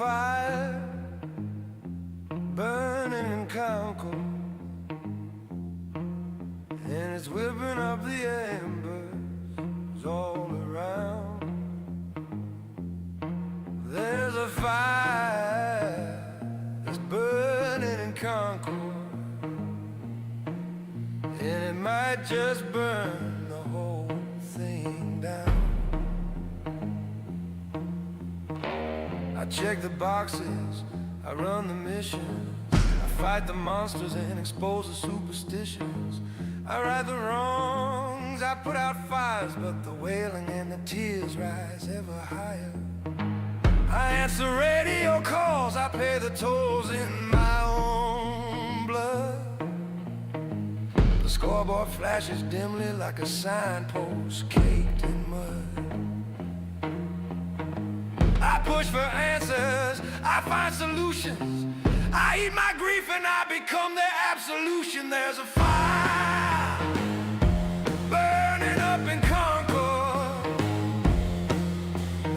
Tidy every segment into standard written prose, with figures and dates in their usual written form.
fire burning in Concord, and it's whipping up the embers all around. There's a fire that's burning in Concord, and it might just burn the whole thing down. I check the boxes, I run the missions, I fight the monsters and expose the superstitions. I right the wrongs, I put out fires, but the wailing and the tears rise ever higher. I answer radio calls, I pay the tolls in my own blood. The scoreboard flashes dimly like a signpost caked in mud. I push for answers, I find solutions, I eat my grief and I become their absolution. There's a fire burning up in Concord,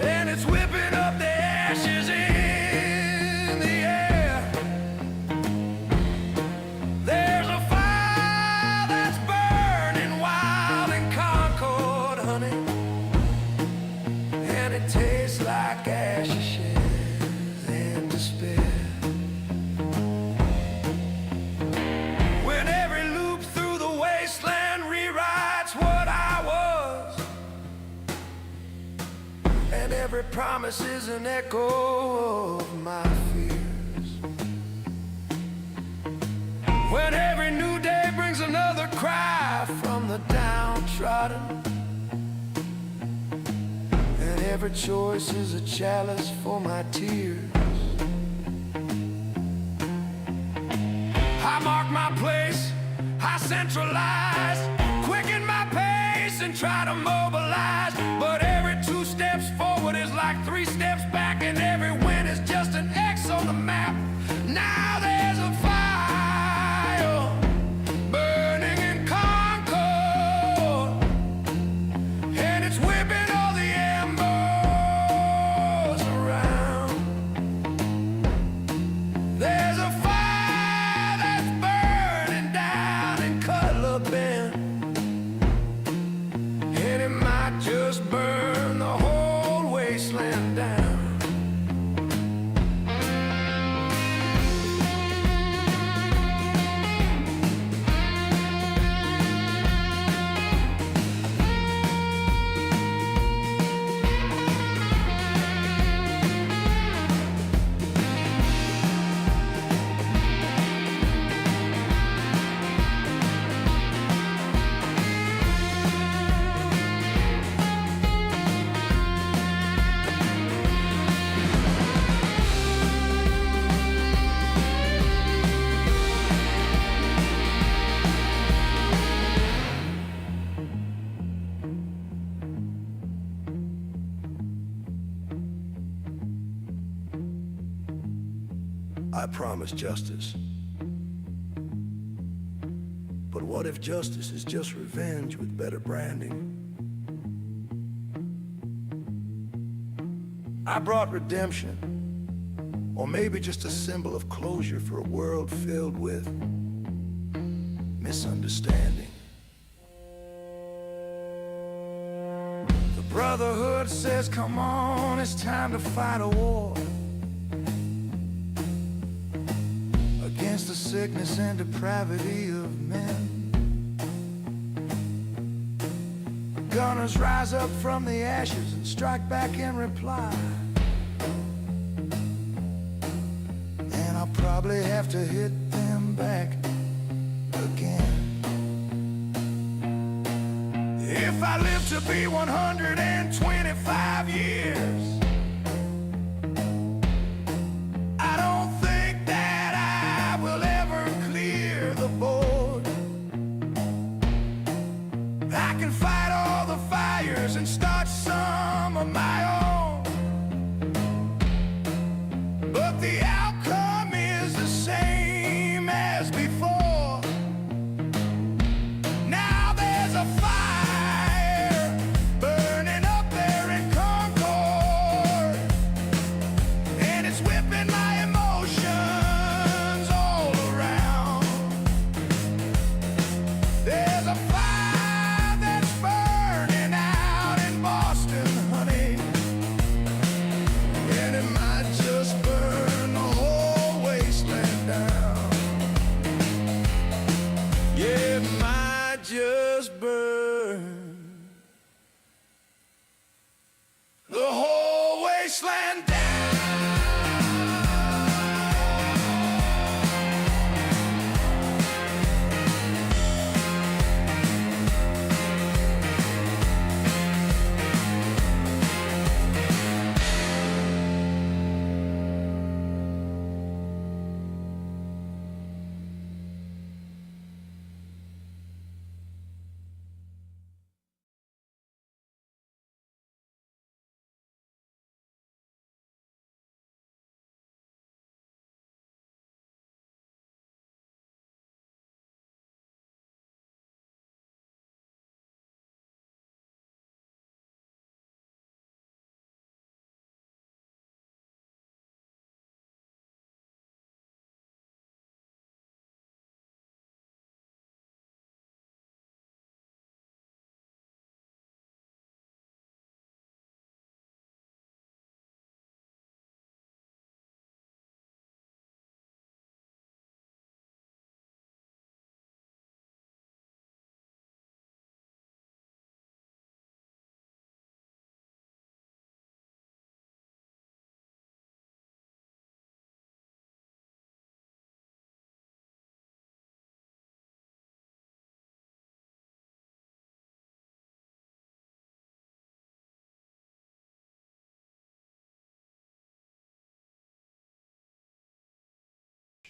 and it's whipping up the ashes in the air. There's a fire that's burning wild in Concord, honey, and it tastes like ashes and despair. When every loop through the wasteland rewrites what I was, and every promise is an echo of my fears. When every new day brings another cry from the downtrodden, and every choice is a chalice for my tears. I mark my place, I centralize, quicken my pace and try to mobilize. But every 2 steps forward is like 3 steps back, and every win is just an X on the map. Now there's a fire burning in Concord, and it's whipping all the embers around. There's a fire that's burning down in Cutler Bend, and it might just burn the whole wasteland down. I promise justice. But what if justice is just revenge with better branding? I brought redemption, or maybe just a symbol of closure for a world filled with misunderstanding. The Brotherhood says, come on, it's time to fight a war against the sickness and depravity of men. Gunners rise up from the ashes and strike back in reply. And I'll probably have to hit them back again. If I live to be 125 years, and start some of my own, but the outcome is the same as before. Now there's a fire burning up there in Concord,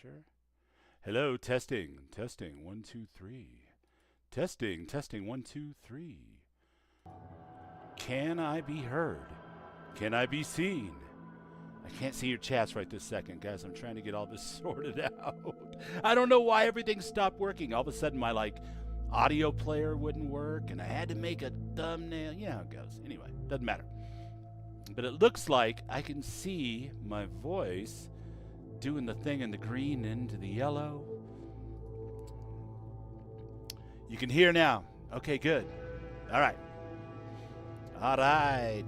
Sure. Hello, testing, testing, 1, 2, 3. Testing, testing, 1, 2, 3. Can I be heard? Can I be seen? I can't see your chats right this second, guys. I'm trying to get all this sorted out. I don't know why everything stopped working. All of a sudden, my audio player wouldn't work, and I had to make a thumbnail. You know how it goes. Anyway, doesn't matter. But it looks like I can see my voice doing the thing in the green into the yellow. You can hear now. Okay, good. All right. All right.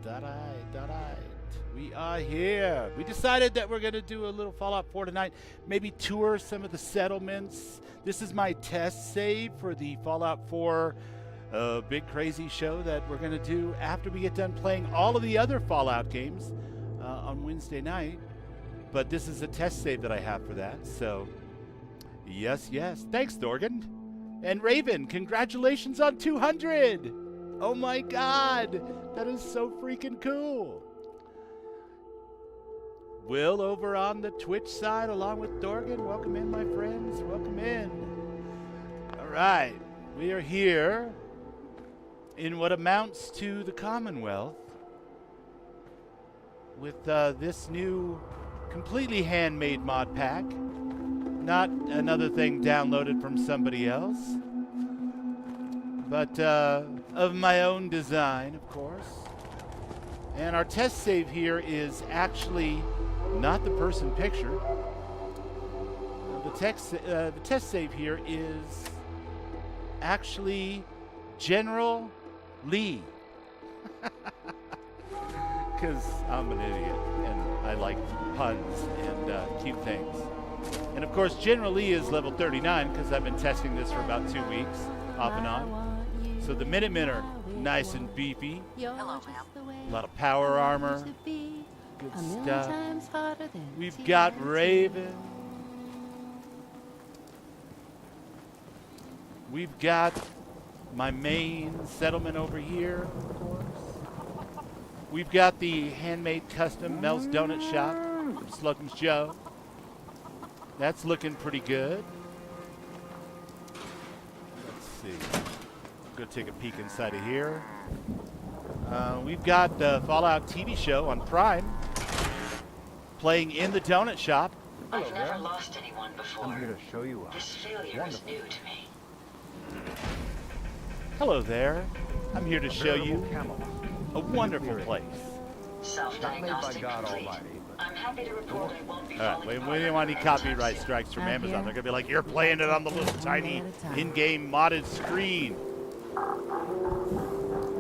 We are here. We decided that we're going to do a little Fallout 4 tonight. Maybe tour some of the settlements. This is my test save for the Fallout 4 big crazy show that we're going to do after we get done playing all of the other Fallout games on Wednesday night. But this is a test save that I have for that. So, yes. Thanks, Dorgan. And Raven, congratulations on 200. Oh my God. That is so freaking cool. Will over on the Twitch side along with Dorgan. Welcome in, my friends. Welcome in. All right. We are here in what amounts to the Commonwealth with this new completely handmade mod pack. Not another thing downloaded from somebody else, but of my own design, of course. And our test save here is actually not the person picture. The test save here is actually General Lee. Because I'm an idiot and I like puns and cute things. And of course, General Lee is level 39 because I've been testing this for about 2 weeks, off and on. So the Minutemen are nice and beefy. Hello, A lot of power armor. Good stuff. We've got Raven. We've got my main settlement over here, of course. We've got the handmade custom Mel's Donut Shop from Slugham's Joe. That's looking pretty good. Let's see. I'm going to take a peek inside of here. We've got the Fallout TV show on Prime playing in the donut shop. I've never lost anyone before. I'm here to show you a This failure is new to me. Hello there. I'm here to show you camel. a wonderful place. Self-diagnostic God complete. Almighty, but I'm happy to report I won't be All right, falling we apart didn't want any anytime copyright soon. strikes from Out Amazon. here. They're going to be like, you're playing it on the little tiny in-game modded screen.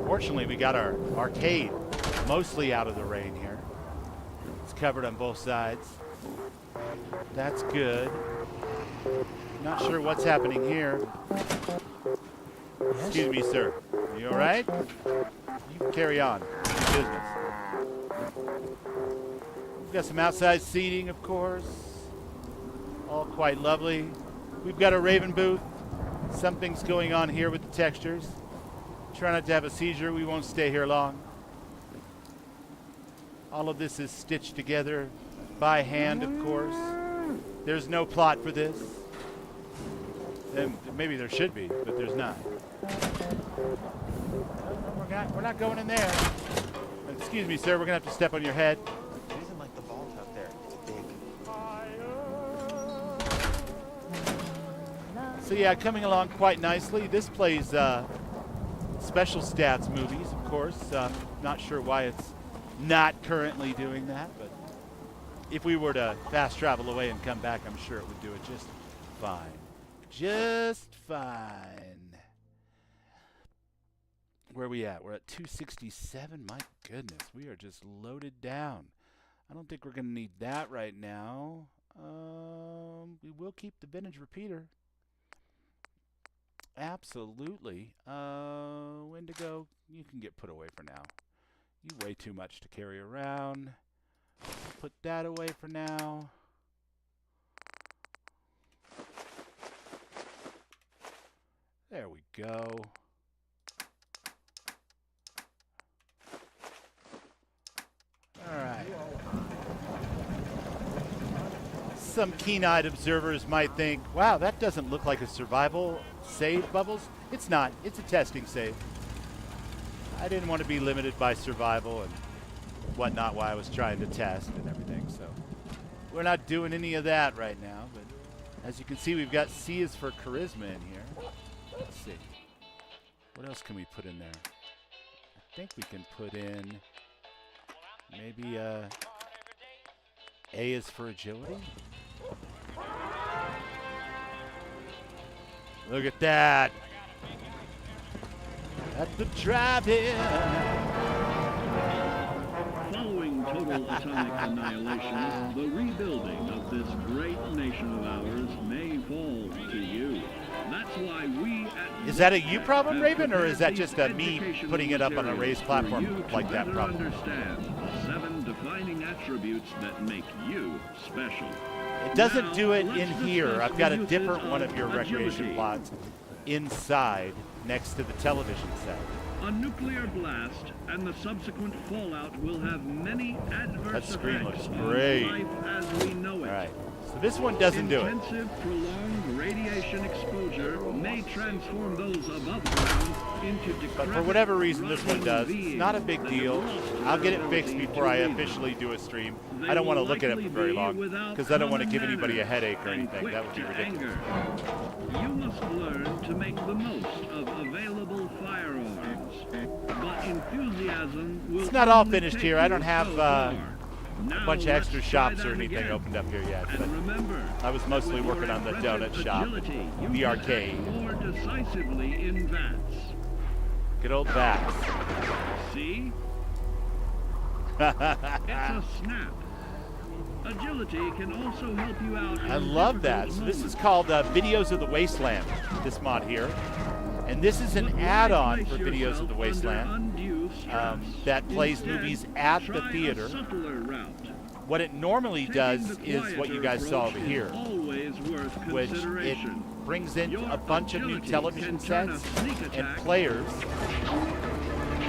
Fortunately, we got our arcade mostly out of the rain here. It's covered on both sides. That's good. Not sure what's happening here. Excuse me, sir. Are you all right? You can carry on. Business. We've got some outside seating, of course. All quite lovely. We've got a Raven booth. Something's going on here with the textures. Try not to have a seizure. We won't stay here long. All of this is stitched together by hand, of course. There's no plot for this. And maybe there should be, but there's not. We're not going in there. Excuse me, sir. We're going to have to step on your head. it isn't like the vault out there. It's big. So yeah, coming along quite nicely. This plays special stats movies, of course. Not sure why it's not currently doing that, but if we were to fast travel away and come back, I'm sure it would do it just fine. Just fine. Where are we at? We're at 267. My goodness, we are just loaded down. I don't think we're going to need that right now. We will keep the vintage repeater. Absolutely. Wendigo, you can get put away for now. You weigh too much to carry around. Put that away for now. There we go. All right. some keen-eyed observers might think, wow, that doesn't look like a survival save, Bubbles. It's not. It's a testing save. I didn't want to be limited by survival and whatnot while I was trying to test and everything, so we're not doing any of that right now. But as you can see, we've got C is for charisma in here. Let's see. What else can we put in there? I think we can put in maybe A is for agility. Look at that. At the drive-in. Following total atomic annihilation, the rebuilding of this great nation of ours may fall to you. That's why we at Is that a you problem, Raven, or is that just a me putting it up on a raised platform like that problem? Understand the 7 defining attributes that make you special. It doesn't do it in here. I've got a different one of your recreation plots inside next to the television set. A nuclear blast and the subsequent fallout will have many adverse That screen effects looks on great. life as we know it. All right, so this one doesn't do it. Intensive, prolonged radiation exposure may transform those above ground into decrepit, But for whatever reason, this one rotting does. It's beings not a big that deal. have lost I'll get it their fixed ability before to I live. officially do a stream. They I don't want to will look at it likely for very be long without because I don't want to common give anybody a manners headache or and anything. quick That would be to ridiculous. anger. You must learn to make the most of available firearms. But enthusiasm will It's not all only finished take here. I you don't have so a far. bunch of Now extra let's try shops or that anything again. opened up here yet. But And remember, I was mostly with your working on the impressive donut shop, agility, you the can arcade. act more decisively in VATS. Good old Vax. See? It's a snap. Agility can also help you out. I in love that. difficult So this is moments. called Videos of the Wasteland, this mod here. And this is an But add-on place for Videos of the yourself Wasteland under undue stress. that plays Instead, movies at the try a theater. subtler route. What it normally Taking does the is what you guys quieter saw approach over is here, always worth which it consideration. brings in Your a bunch of new agility television can turn a sets sneak and attack players,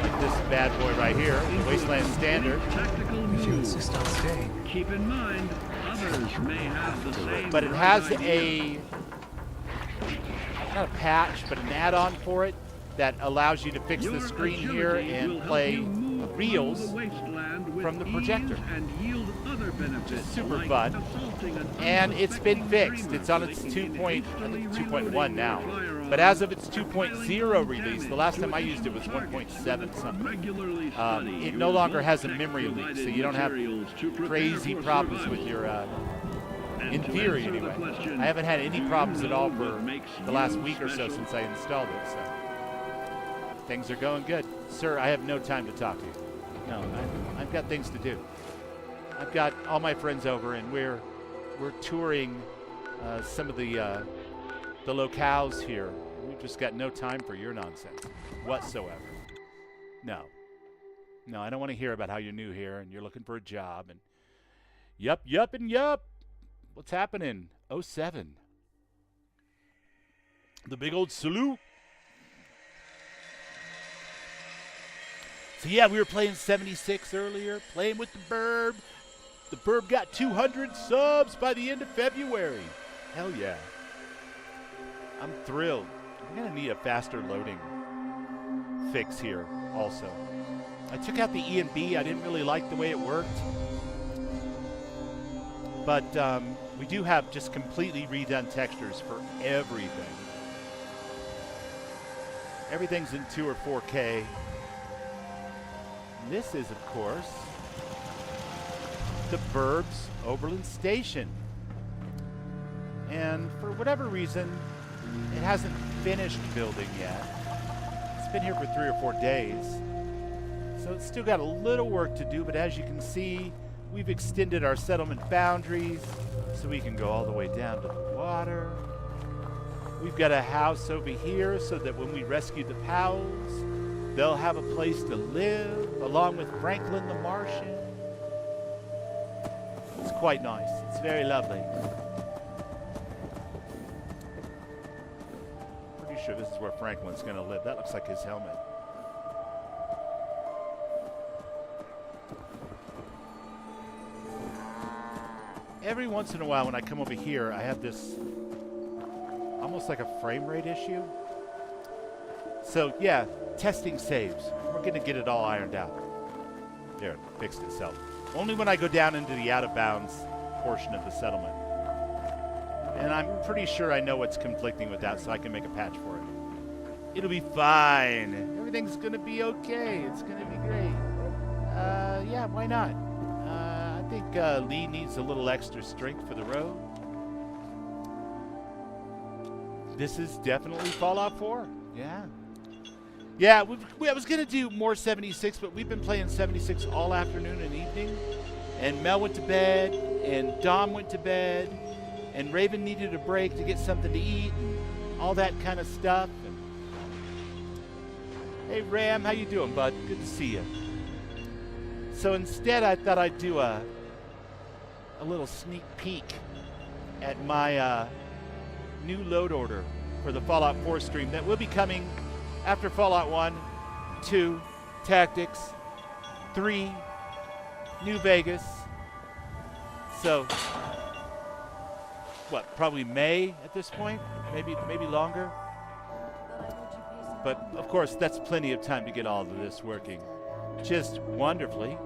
like this bad boy right here, the into Wasteland a Standard. tactical If you move. insist on staying. Keep in mind, others may have the same. But it bright has idea. not a patch, but an add-on for it that allows you to fix the Your screen agility here will and help play you move reels through the wasteland with from the ease projector. and yield other benefits super like fun. assaulting an And it's been unsuspecting fixed. dreamer It's on its clicking 2 in point, I hastily think 2.1 reloading now. your firearm, But as of its 2.0 piling release, the damage last to time I used it was additional targets 1.7 something. regularly It study no your longer has a Vault-Tec memory leak, so provided you don't have materials to prepare crazy for problems survival. with your, And in to theory answer the anyway. question, I haven't had any do you problems at know all what for makes the last you week or so special? since I installed it, so things are going good. Sir, I have no time to talk to you. No, I've got things to do. I've got all my friends over, and we're touring some of the locales here. We've just got no time for your nonsense whatsoever. No, I don't want to hear about how you're new here and you're looking for a job and yup. What's happening? 07. The big old salute. So yeah, we were playing 76 earlier, playing with the Burb. The Burb got 200 subs by the end of February. Hell yeah. I'm thrilled. We're gonna need a faster loading fix here also. I took out the E&B. I didn't really like the way it worked. But we do have just completely redone textures for everything. Everything's in 2 or 4K. This is, of course, the Burbs Oberlin Station. And for whatever reason, it hasn't finished building yet. It's been here for 3 or 4 days. So it's still got a little work to do, but as you can see, we've extended our settlement boundaries so we can go all the way down to the water. We've got a house over here so that when we rescue the Powells, they'll have a place to live, along with Franklin the Martian. It's quite nice. It's very lovely. Pretty sure this is where Franklin's going to live. That looks like his helmet. every once in a while when I come over here, I have this almost like a frame rate issue. So yeah, testing saves. We're gonna get it all ironed out. There, it fixed itself. Only when I go down into the out of bounds portion of the settlement. And I'm pretty sure I know what's conflicting with that, so I can make a patch for it. It'll be fine. Everything's gonna be okay. It's gonna be great. Yeah, why not? I think Lee needs a little extra strength for the road. This is definitely Fallout 4. Yeah. Yeah, I was going to do more 76, but we've been playing 76 all afternoon and evening. And Mel went to bed, and Dom went to bed, and Raven needed a break to get something to eat, and all that kind of stuff. And hey, Ram, how you doing, bud? Good to see you. So instead, I thought I'd do a little sneak peek at my new load order for the Fallout 4 stream that will be coming after Fallout 1, 2, Tactics, 3, New Vegas. So, what, probably May at this point? Maybe longer? But, of course, that's plenty of time to get all of this working just wonderfully.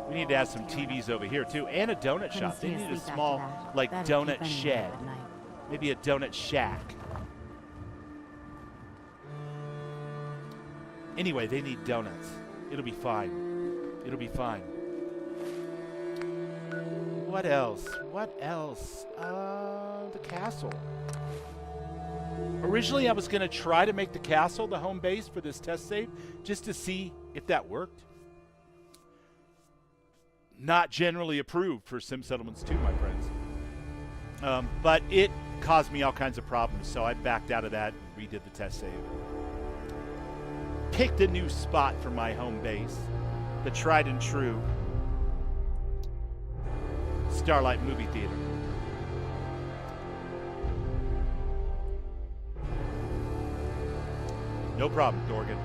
We need to have some TVs over here, too, and a donut shop. They need a small, like, donut shed. Maybe a donut shack. Anyway, they need donuts. It'll be fine. It'll be fine. What else? What else? The castle. Originally, I was going to try to make the castle the home base for this test save, just to see if that worked. Not generally approved for Sim Settlements 2, my friends. But it caused me all kinds of problems, so I backed out of that and redid the test save. Picked a new spot for my home base, the tried and true Starlight Movie Theater. No problem, Dorgan.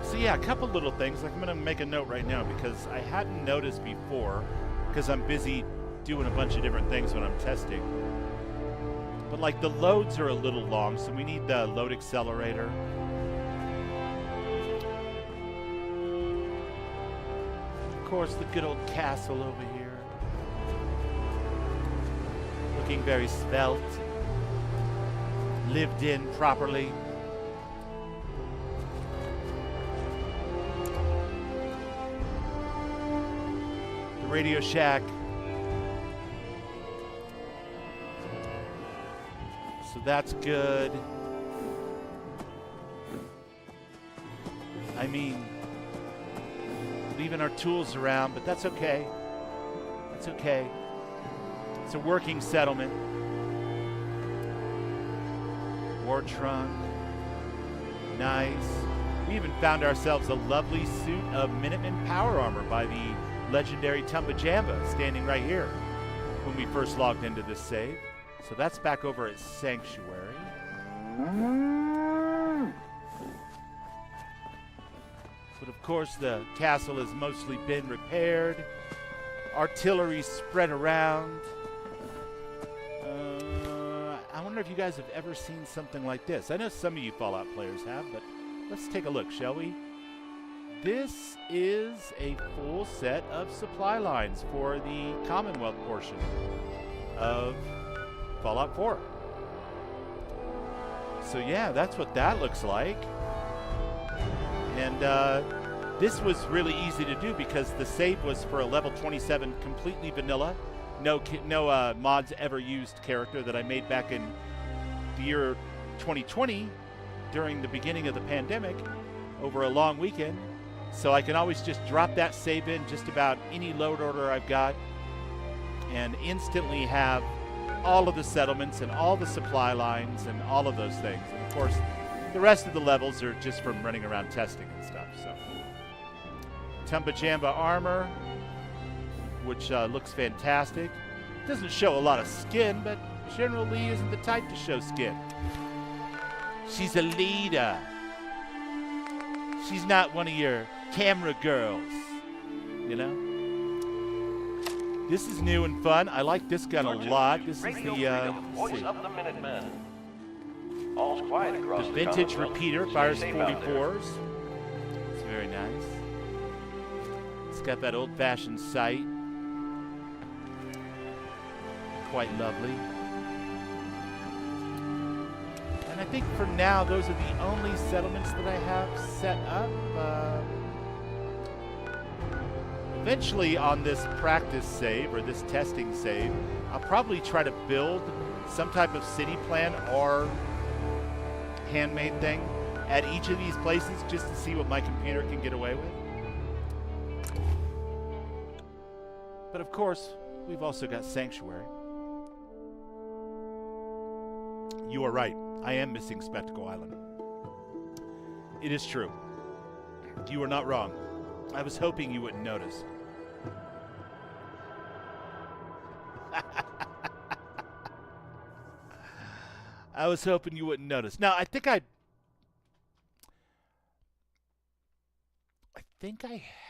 So yeah, a couple little things. Like I'm going to make a note right now because I hadn't noticed before because I'm busy doing a bunch of different things when I'm testing. But like the loads are a little long, so we need the load accelerator. Of course, the good old castle over here. Looking very svelte. Lived in properly. The Radio Shack. So that's good. I mean, leaving our tools around, but that's okay. That's okay. It's a working settlement. War trunk. Nice. We even found ourselves a lovely suit of Minutemen power armor by the legendary Tumba Jamba standing right here when we first logged into this save. So that's back over at Sanctuary. But of course the castle has mostly been repaired. Artillery spread around. I wonder if you guys have ever seen something like this. I know some of you Fallout players have, but let's take a look, shall we? This is a full set of supply lines for the Commonwealth portion of Fallout 4. So yeah, that's what that looks like. And this was really easy to do because the save was for a level 27 completely vanilla. No mods ever used character that I made back in the year 2020 during the beginning of the pandemic over a long weekend. So I can always just drop that save in just about any load order I've got and instantly have all of the settlements and all the supply lines and all of those things. And of course, the rest of the levels are just from running around testing and stuff. So, Tumba Jamba armor, which looks fantastic. Doesn't show a lot of skin, but General Lee isn't the type to show skin. She's a leader. She's not one of your camera girls. you know? This is new and fun. I like this gun a lot. This is the, let's see, of the Minutemen. All's quiet across the the vintage Commonwealth. repeater, Stay fires safe out there. 44s. It's very nice. It's got that old-fashioned sight. Quite lovely. And I think for now, those are the only settlements that I have set up. Eventually on this practice save, or this testing save, I'll probably try to build some type of city plan or handmade thing at each of these places just to see what my computer can get away with. But of course, we've also got Sanctuary. You are right. I am missing Spectacle Island. It is true. You are not wrong. I was hoping you wouldn't notice. I was hoping you wouldn't notice. Now, I think I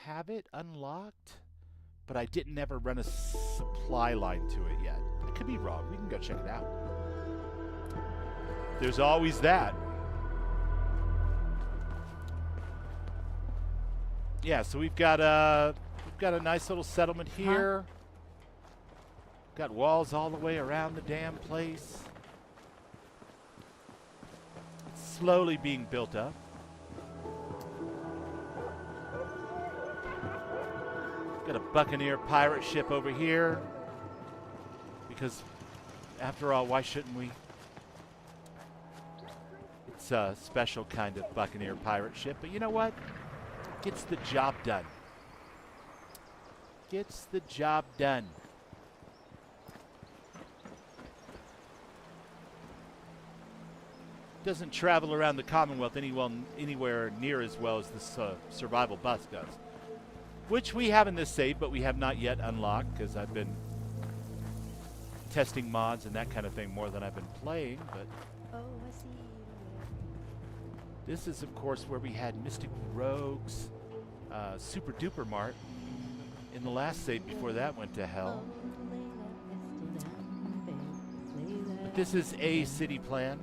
have it unlocked, but I didn't ever run a supply line to it yet. I could be wrong. We can go check it out. There's always that. Yeah, so we've got a nice little settlement here. Got walls all the way around the damn place. It's slowly being built up. Got a Buccaneer pirate ship over here. Because, after all, why shouldn't we? It's a special kind of Buccaneer pirate ship, but you know what? Gets the job done. Gets the job done. Doesn't travel around the Commonwealth anywhere near as well as this survival bus does. Which we have in this save, but we have not yet unlocked because I've been testing mods and that kind of thing more than I've been playing, but this is, of course, where we had Mystic Rogues, Super Duper Mart in the last save before that went to hell. But this is a city plan.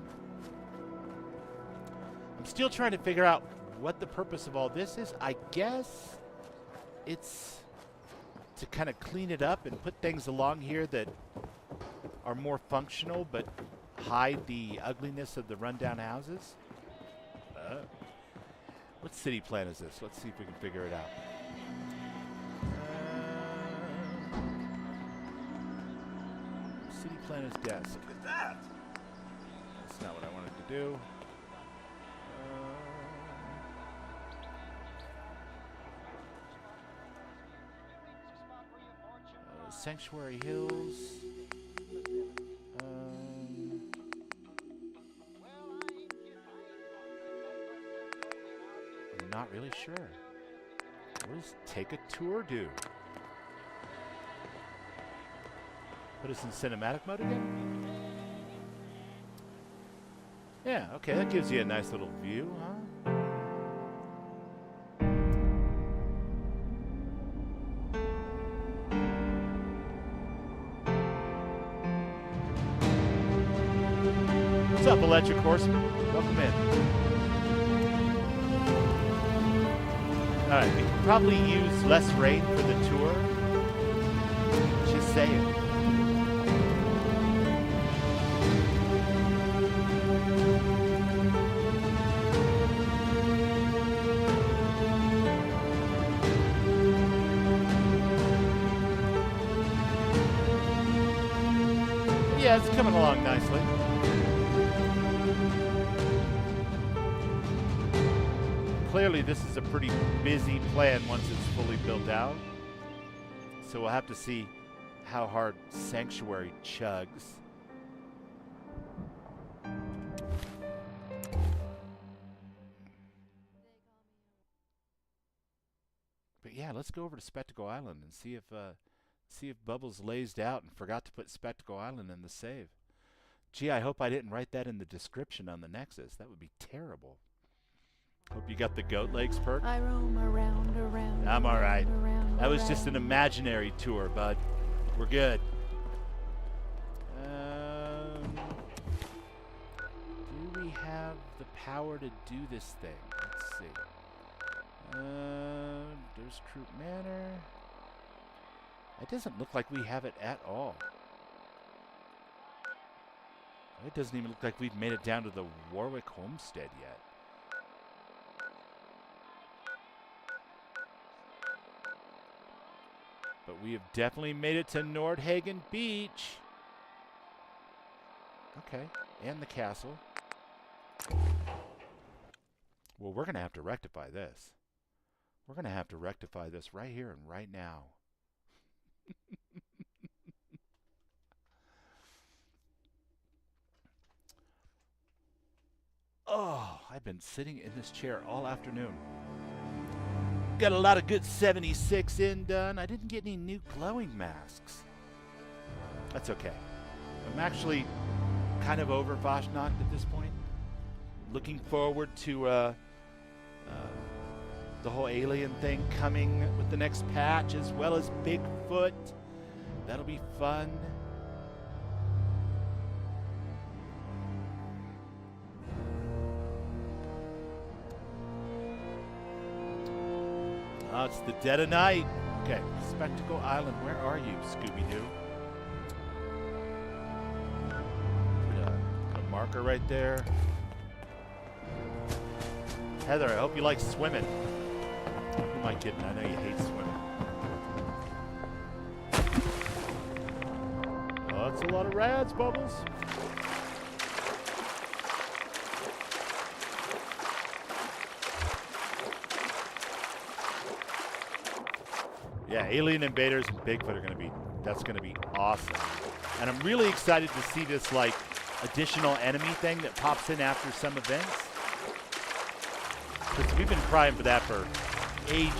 I'm still trying to figure out what the purpose of all this is. I guess it's to kind of clean it up and put things along here that are more functional but hide the ugliness of the rundown houses. What city plan is this? Let's see if we can figure it out. City plan is desk. Look at that. That's not what I wanted to do. Sanctuary Hills. I'm not really sure. What does take a tour do? Put us in cinematic mode again? Yeah, okay, that gives you a nice little view, huh? What's up, Electric Horseman? Welcome in. Alright, we could probably use less rain for the tour. Just saying. Yeah, it's coming along nicely. Clearly, this is a pretty busy plan once it's fully built out. So we'll have to see how hard Sanctuary chugs. But yeah, let's go over to Spectacle Island and see if Bubbles lazed out and forgot to put Spectacle Island in the save. Gee, I hope I didn't write that in the description on the Nexus. That would be terrible. Hope you got the goat legs perk. I roam around. I'm all right. Around That was just an imaginary tour, bud. We're good. Do we have the power to do this thing? Let's see. There's Croup Manor. It doesn't look like we have it at all. It doesn't even look like we've made it down to the Warwick homestead yet. But we have definitely made it to Nordhagen Beach. Okay, and the castle. Well, we're going to have to rectify this. We're going to have to rectify this right here and right now. Oh, I've been sitting in this chair all afternoon. Got a lot of good 76 in done. I didn't get any new glowing masks. That's okay. I'm actually kind of over Vashnacht at this point. Looking forward to the whole alien thing coming with the next patch, as well as Bigfoot. That'll be fun. Oh, it's the dead of night. Okay, Spectacle Island, where are you, Scooby-Doo? Put a marker right there. Heather, I hope you like swimming. Who am I kidding? I know you hate swimming. Oh, that's a lot of rads, Bubbles. Yeah, Alien Invaders and Bigfoot are that's gonna be awesome. And I'm really excited to see this like additional enemy thing that pops in after some events. Because we've been crying for that for ages.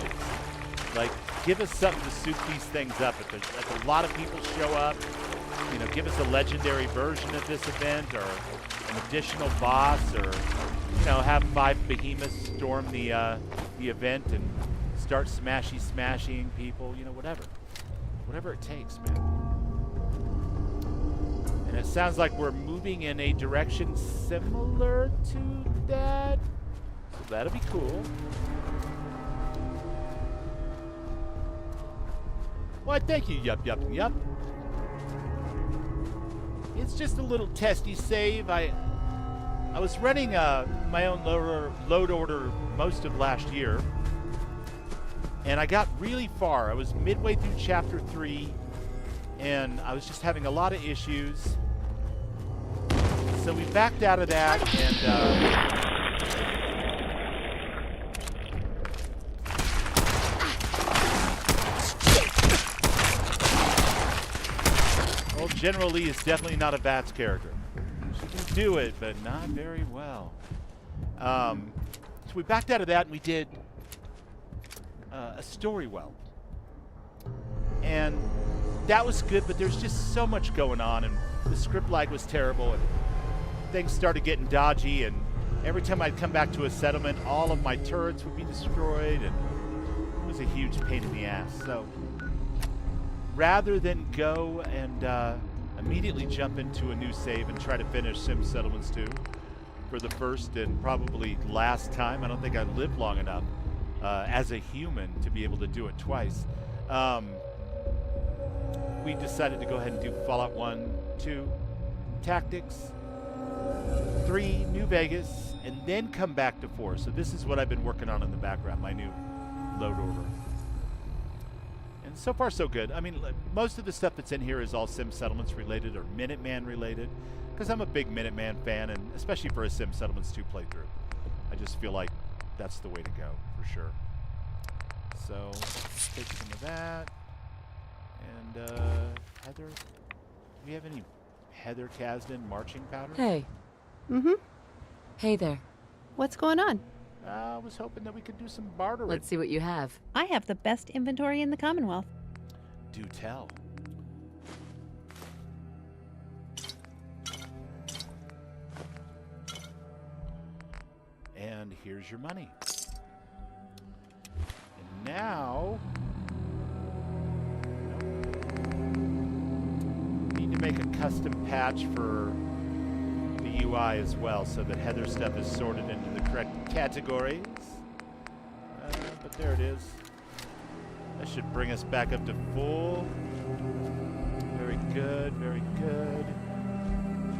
Like, give us something to soup these things up. If a lot of people show up, you know, give us a legendary version of this event or an additional boss, or, you know, have 5 behemoths storm the event and start smashing people, you know, whatever it takes, man. And it sounds like we're moving in a direction similar to that, so that'll be cool. Why, thank you, yup. It's just a little testy save. I was running my own load order most of last year, and I got really far. I was midway through chapter 3, and I was just having a lot of issues. So we backed out of that, and well, General Lee is definitely not a VATS character. She can do it, but not very well. So we backed out of that, and we did a story well. And that was good, but there's just so much going on, and the script lag was terrible, and things started getting dodgy, and every time I'd come back to a settlement, all of my turrets would be destroyed, and it was a huge pain in the ass. So rather than go and immediately jump into a new save and try to finish Sim Settlements 2 for the first and probably last time, I don't think I lived long enough as a human to be able to do it twice. We decided to go ahead and do Fallout 1, 2, Tactics, 3, New Vegas, and then come back to 4. So this is what I've been working on in the background, my new load order. And so far so good. I mean, most of the stuff that's in here is all Sim Settlements related or Minuteman related, because I'm a big Minuteman fan, and especially for a Sim Settlements 2 playthrough. I just feel like that's the way to go, for sure. So, let's take some of that. And, Heather, do we have any Heather Kasdan marching powder? Hey. Mm-hmm. Hey there. What's going on? I was hoping that we could do some bartering. Let's see what you have. I have the best inventory in the Commonwealth. Do tell. And here's your money. And now make a custom patch for the UI as well, so that Heather stuff is sorted into the correct categories. But there it is. That should bring us back up to full. Very good, very good.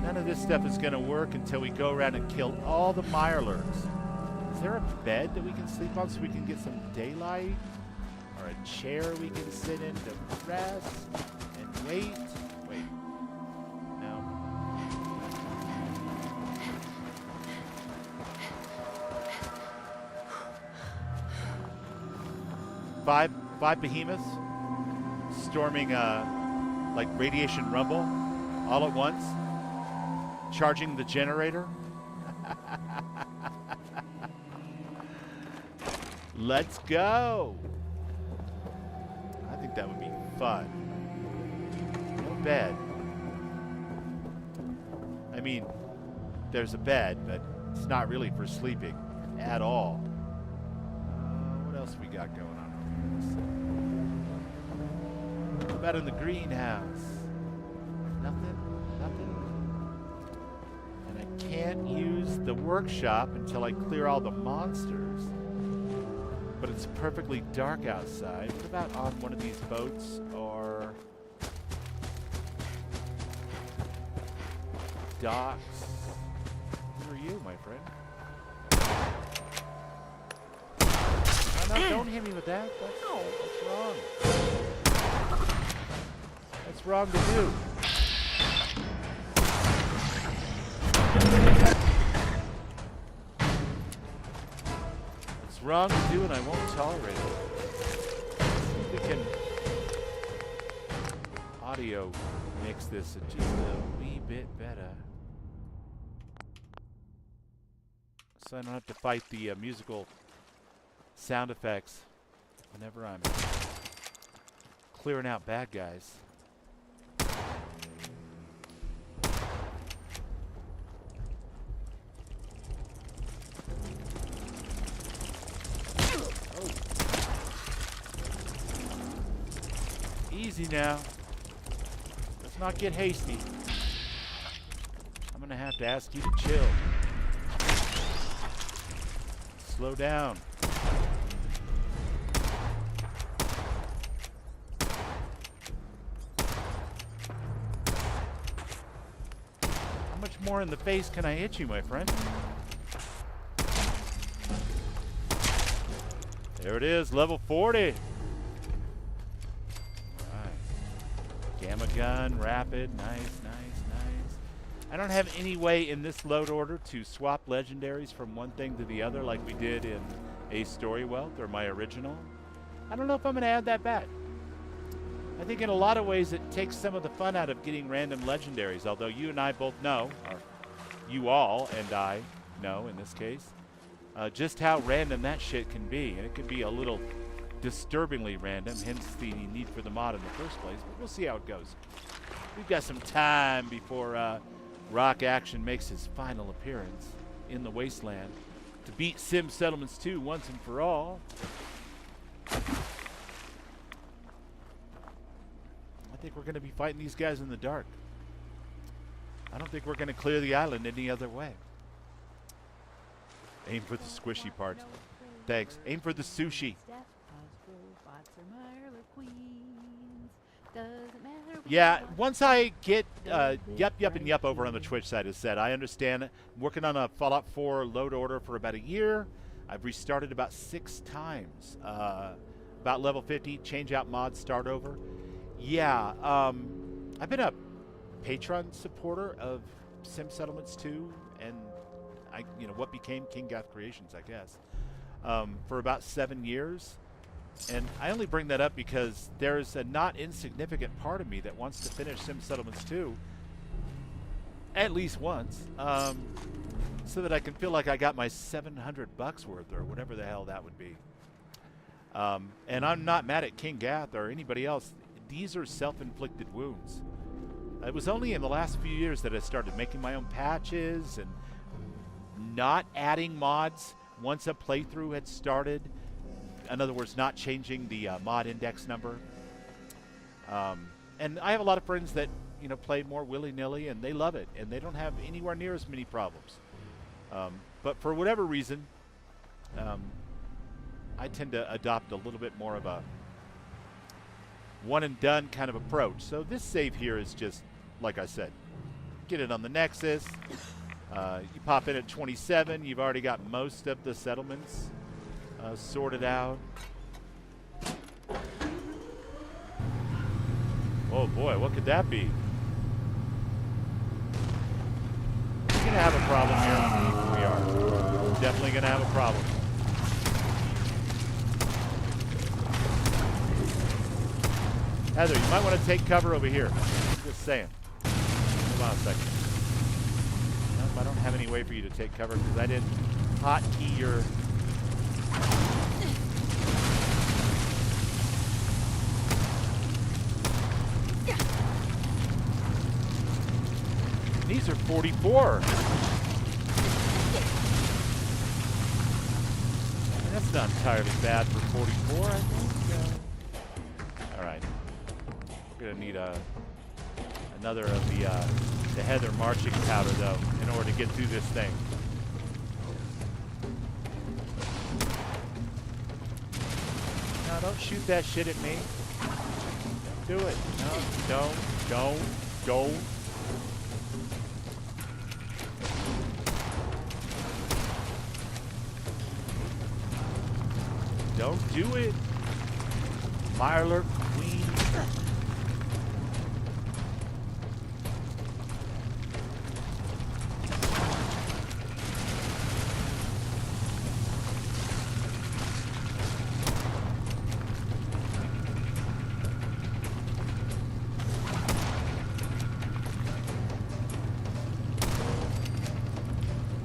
None of this stuff is going to work until we go around and kill all the mirelurks. Is there a bed that we can sleep on so we can get some daylight? Or a chair we can sit in to rest and wait? Wait. No. Five behemoths storming like radiation rumble all at once, charging the generator. Let's go. I think that would be fun. No bed. I mean, there's a bed, but it's not really for sleeping at all. What else we got going on over here? What about in the greenhouse? Nothing? Nothing? And I can't use the workshop until I clear all the monsters. But it's perfectly dark outside. What about on one of these boats or docks? Who are you, my friend? No, don't hit me with that. That's wrong. That's wrong to do. It's wrong to do, and I won't tolerate it. Let's see if we can audio mix this just a wee bit better, so I don't have to fight the musical sound effects whenever I'm clearing out bad guys. Oh. Easy now. Let's not get hasty. I'm gonna have to ask you to chill. Slow down. How much more in the face can I hit you, my friend? There it is, level 40. Right. Gamma gun, rapid, nice. I don't have any way in this load order to swap legendaries from one thing to the other like we did in A Story Wealth or my original. I don't know if I'm going to add that back. I think in a lot of ways it takes some of the fun out of getting random legendaries, although you and I both know, or you all and I know in this case, just how random that shit can be. And it can be a little disturbingly random, hence the need for the mod in the first place. But we'll see how it goes. We've got some time before Rock Action makes his final appearance in the Wasteland to beat Sim Settlements 2 once and for all. I think we're going to be fighting these guys in the dark. I don't think we're going to clear the island any other way. Aim for the squishy parts. Thanks. Aim for the sushi. Yeah, once I get Yup and Yup over on the Twitch side, as said, I understand. I'm working on a Fallout 4 load order for about a year. I've restarted about 6 times. About level 50, change out mods, start over. Yeah, I've been a Patreon supporter of Sim Settlements 2 and what became King Goth Creations, I guess, for about 7 years. And I only bring that up because there's a not insignificant part of me that wants to finish Sim Settlements 2 at least once, so that I can feel like I got my $700 worth or whatever the hell that would be. And I'm not mad at King Gath or anybody else. These are self-inflicted wounds. It was only in the last few years that I started making my own patches and not adding mods once a playthrough had started. In other words, not changing the mod index number. And I have a lot of friends that play more willy-nilly, and they love it, and they don't have anywhere near as many problems. But for whatever reason, I tend to adopt a little bit more of a one-and-done kind of approach. So this save here is just, like I said, get it on the Nexus. You pop in at 27. You've already got most of the settlements sorted out. Oh boy, what could that be? We're gonna have a problem here. We are definitely gonna have a problem. Heather, you might want to take cover over here. Just saying. Hold on a second. Nope, I don't have any way for you to take cover because I didn't hotkey your... These are 44. That's not entirely bad for 44, I think. All right. We're gonna need another of the Heather marching powder, though, in order to get through this thing. No, don't shoot that shit at me. Don't do it. No, don't. Don't do it. Mirelurk Queen.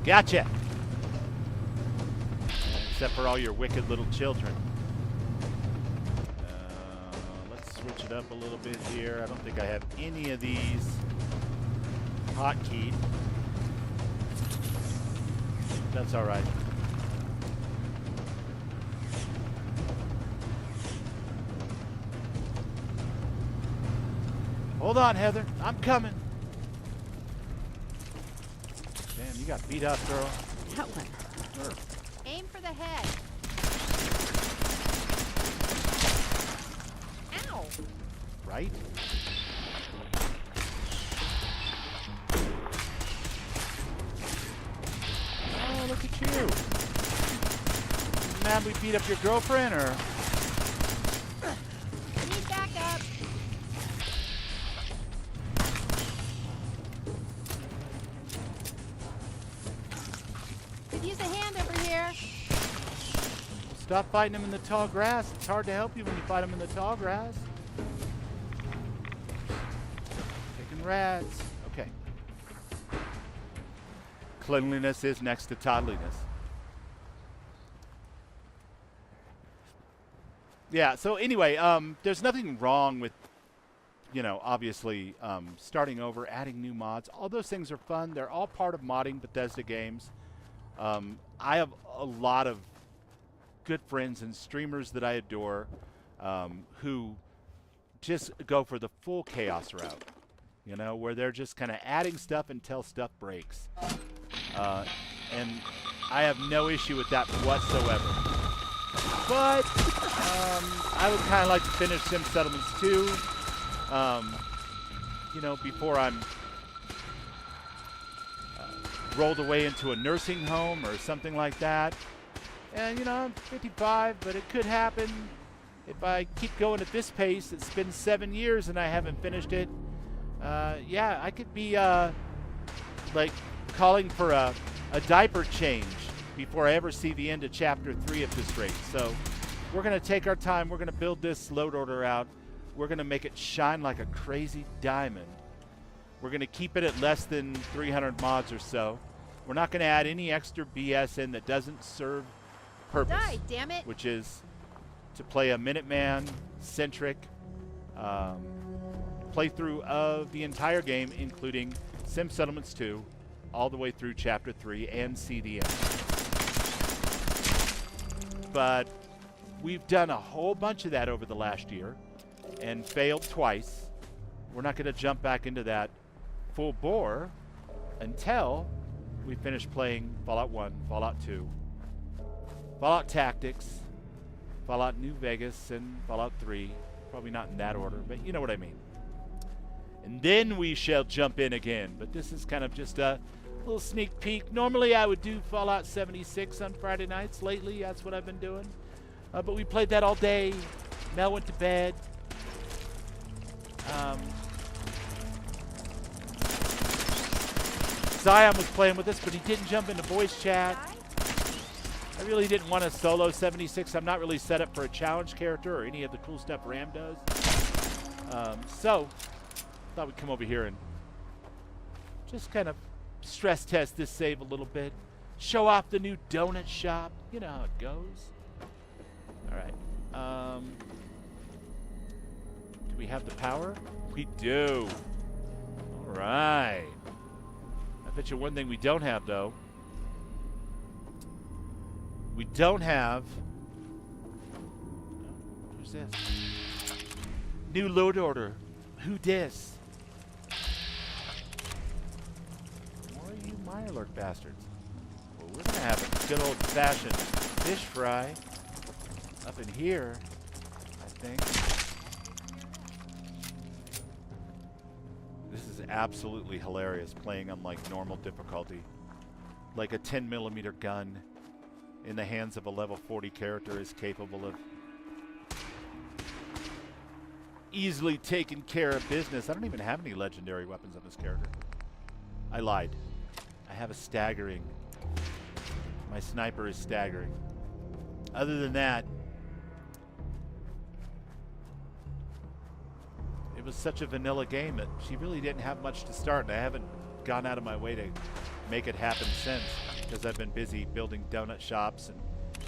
Gotcha. Except for all your wicked little children. Let's switch it up a little bit here. I don't think I have any of these hotkeyed. That's all right. Hold on, Heather. I'm coming. Damn, you got beat up, girl. That one. Aim for the head. Ow! Right? Oh, look at you. Mad we beat up your girlfriend, or? Need backup. Could use a hand over here. Stop fighting him in the tall grass. It's hard to help you when you fight him in the tall grass. Taking rats. Okay. Cleanliness is next to toddliness. Yeah, so anyway, there's nothing wrong with, obviously starting over, adding new mods. All those things are fun. They're all part of modding Bethesda games. I have a lot of good friends and streamers that I adore who just go for the full chaos route, where they're just kind of adding stuff until stuff breaks. And I have no issue with that whatsoever. But I would kind of like to finish Sim Settlements 2, before I'm rolled away into a nursing home or something like that. And, I'm 55, but it could happen. If I keep going at this pace, it's been 7 years and I haven't finished it. Yeah, I could be, calling for a diaper change before I ever see the end of Chapter 3 at this rate. So we're going to take our time. We're going to build this load order out. We're going to make it shine like a crazy diamond. We're going to keep it at less than 300 mods or so. We're not going to add any extra BS in that doesn't serve purpose, Die, damn it. which is to play a Minuteman-centric playthrough of the entire game, including Sim Settlements 2, all the way through Chapter 3 and see the end. But we've done a whole bunch of that over the last year and failed twice. we're not going to jump back into that full bore until we finish playing Fallout 1, Fallout 2, Fallout Tactics, Fallout New Vegas, and Fallout 3. Probably not in that order, but you know what I mean. And then we shall jump in again. But this is kind of just a little sneak peek. Normally I would do Fallout 76 on Friday nights. Lately, that's what I've been doing. But we played that all day. Mel went to bed. Zion was playing with us, but he didn't jump into voice chat. I really didn't want to solo 76. I'm not really set up for a challenge character or any of the cool stuff Ram does. So, thought we'd come over here and just kind of stress test this save a little bit. Show off the new donut shop. You know how it goes. All right. Do we have the power? We do. All right. I bet you one thing we don't have, though. We don't have... Who's this? New load order. Who dis? More you Mirelurk bastards. Well, we're going to have a good old-fashioned fish fry up in here, I think. This is absolutely hilarious, playing on like normal difficulty. Like a 10mm gun in the hands of a level 40 character is capable of easily taking care of business. I don't even have any legendary weapons on this character. I lied. I have a staggering. My sniper is staggering. Other than that, it was such a vanilla game that she really didn't have much to start, and I haven't gone out of my way to make it happen since, because I've been busy building donut shops and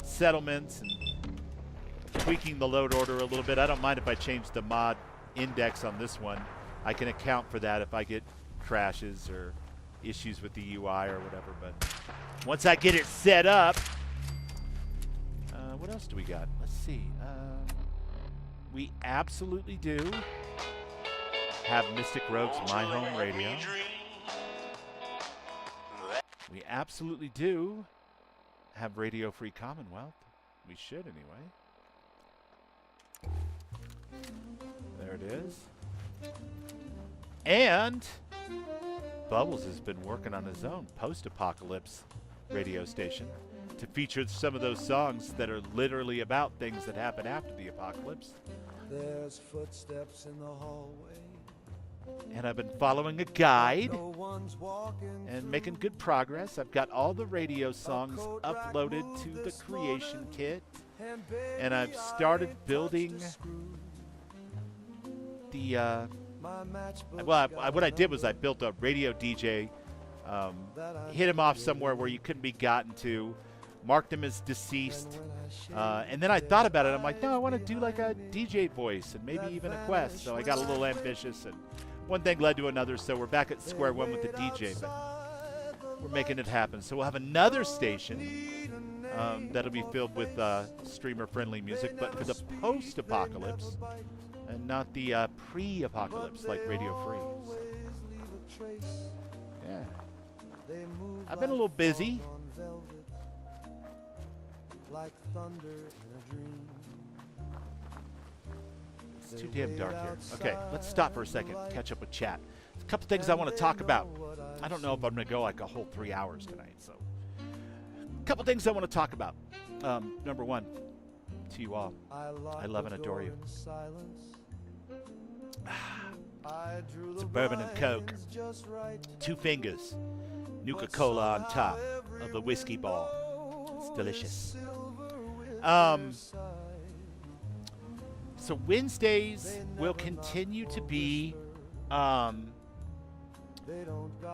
settlements and tweaking the load order a little bit. I don't mind if I change the mod index on this one. I can account for that if I get crashes or issues with the UI or whatever, but once I get it set up, what else do we got? Let's see. We absolutely do have Mystic Rogue's My Home Radio. We absolutely do have Radio Free Commonwealth. We should anyway. There it is. And Bubbles has been working on his own post-apocalypse radio station to feature some of those songs that are literally about things that happen after the apocalypse. There's footsteps in the hallway. And I've been following a guide and making good progress. I've got all the radio songs uploaded to the creation kit, and I've started building the what I did was I built a radio DJ, hit him off somewhere where you couldn't be gotten to, marked him as deceased, and then I thought about it. I'm like, no, I want to do like a DJ voice and maybe even a quest. So I got a little ambitious, and one thing led to another, so we're back at square one with the DJ, but we're making it happen. So we'll have another station that'll be filled with streamer-friendly music, but for the post-apocalypse, and not the pre-apocalypse like Radio Free. So, yeah. I've been a little busy. Like thunder in a dream. It's too damn dark here. Okay, let's stop for a second, catch up with chat. There's a couple things I want to talk about. I don't know if I'm going to go like a whole 3 hours tonight, so. A couple things I want to talk about. Number one, to you all, I love and adore you. It's bourbon and Coke. 2 fingers. Nuka-Cola on top of the whiskey ball. It's delicious. So Wednesdays will continue to be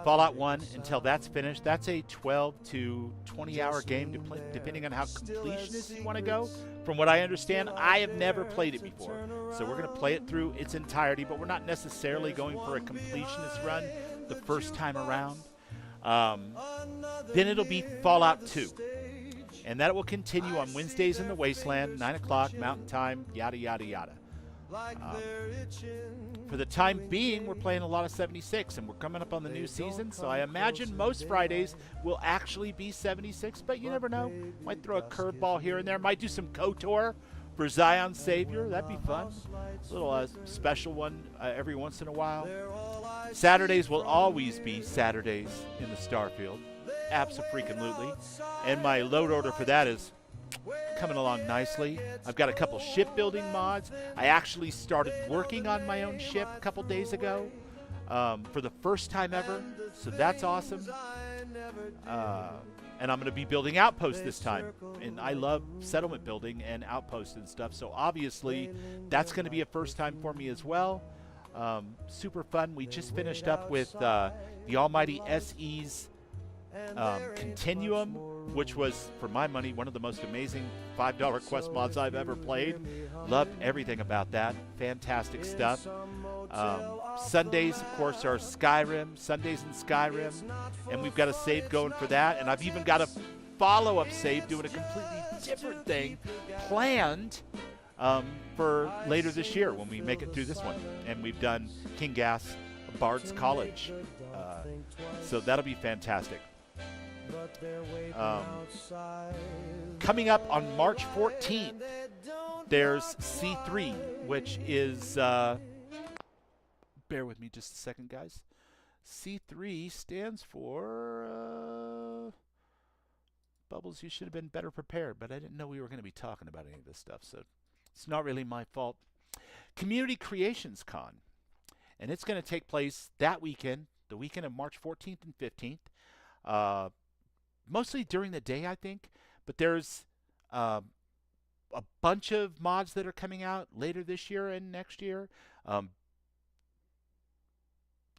Fallout 1 until that's finished. That's a 12 to 20 hour game, depending on how completionist you want to go. From what I understand, I have never played it before. So we're going to play it through its entirety, but we're not necessarily going for a completionist run the first time around. Then it'll be Fallout 2. And that will continue on Wednesdays in the Wasteland, 9 o'clock, Mountain Time, yada, yada, yada. For the time being, we're playing a lot of 76, and we're coming up on the new season, so I imagine most Fridays will actually be 76, but you never know. Might throw a curveball here and there. Might do some KOTOR for Zion Savior. That'd be fun. A little special one every once in a while. Saturdays will always be Saturdays in the Starfield. Abso-freaking-lutely. And my load order for that is coming along nicely. I've got a couple shipbuilding mods. I actually started working on my own ship a couple days ago for the first time ever, so that's awesome. And I'm going to be building outposts this time, and I love settlement building and outposts and stuff, so obviously that's going to be a first time for me as well. Super fun. We just finished up with the Almighty SE's Continuum, which was, for my money, one of the most amazing $5 quest mods I've ever played. Loved everything about that. Fantastic stuff. Sundays, of course, are Skyrim. Sundays in Skyrim. And we've got a save going for that. And I've even got a follow-up save doing a completely different thing planned for later this year when we make it through this one. And we've done King Gas Bard's College. So that'll be fantastic. Coming up on March 14th, there's C3, which is, bear with me just a second, guys. C3 stands for, Bubbles, you should have been better prepared, but I didn't know we were going to be talking about any of this stuff, so it's not really my fault. Community Creations Con, and it's going to take place that weekend, the weekend of March 14th and 15th. Mostly during the day, I think, but there's a bunch of mods that are coming out later this year and next year.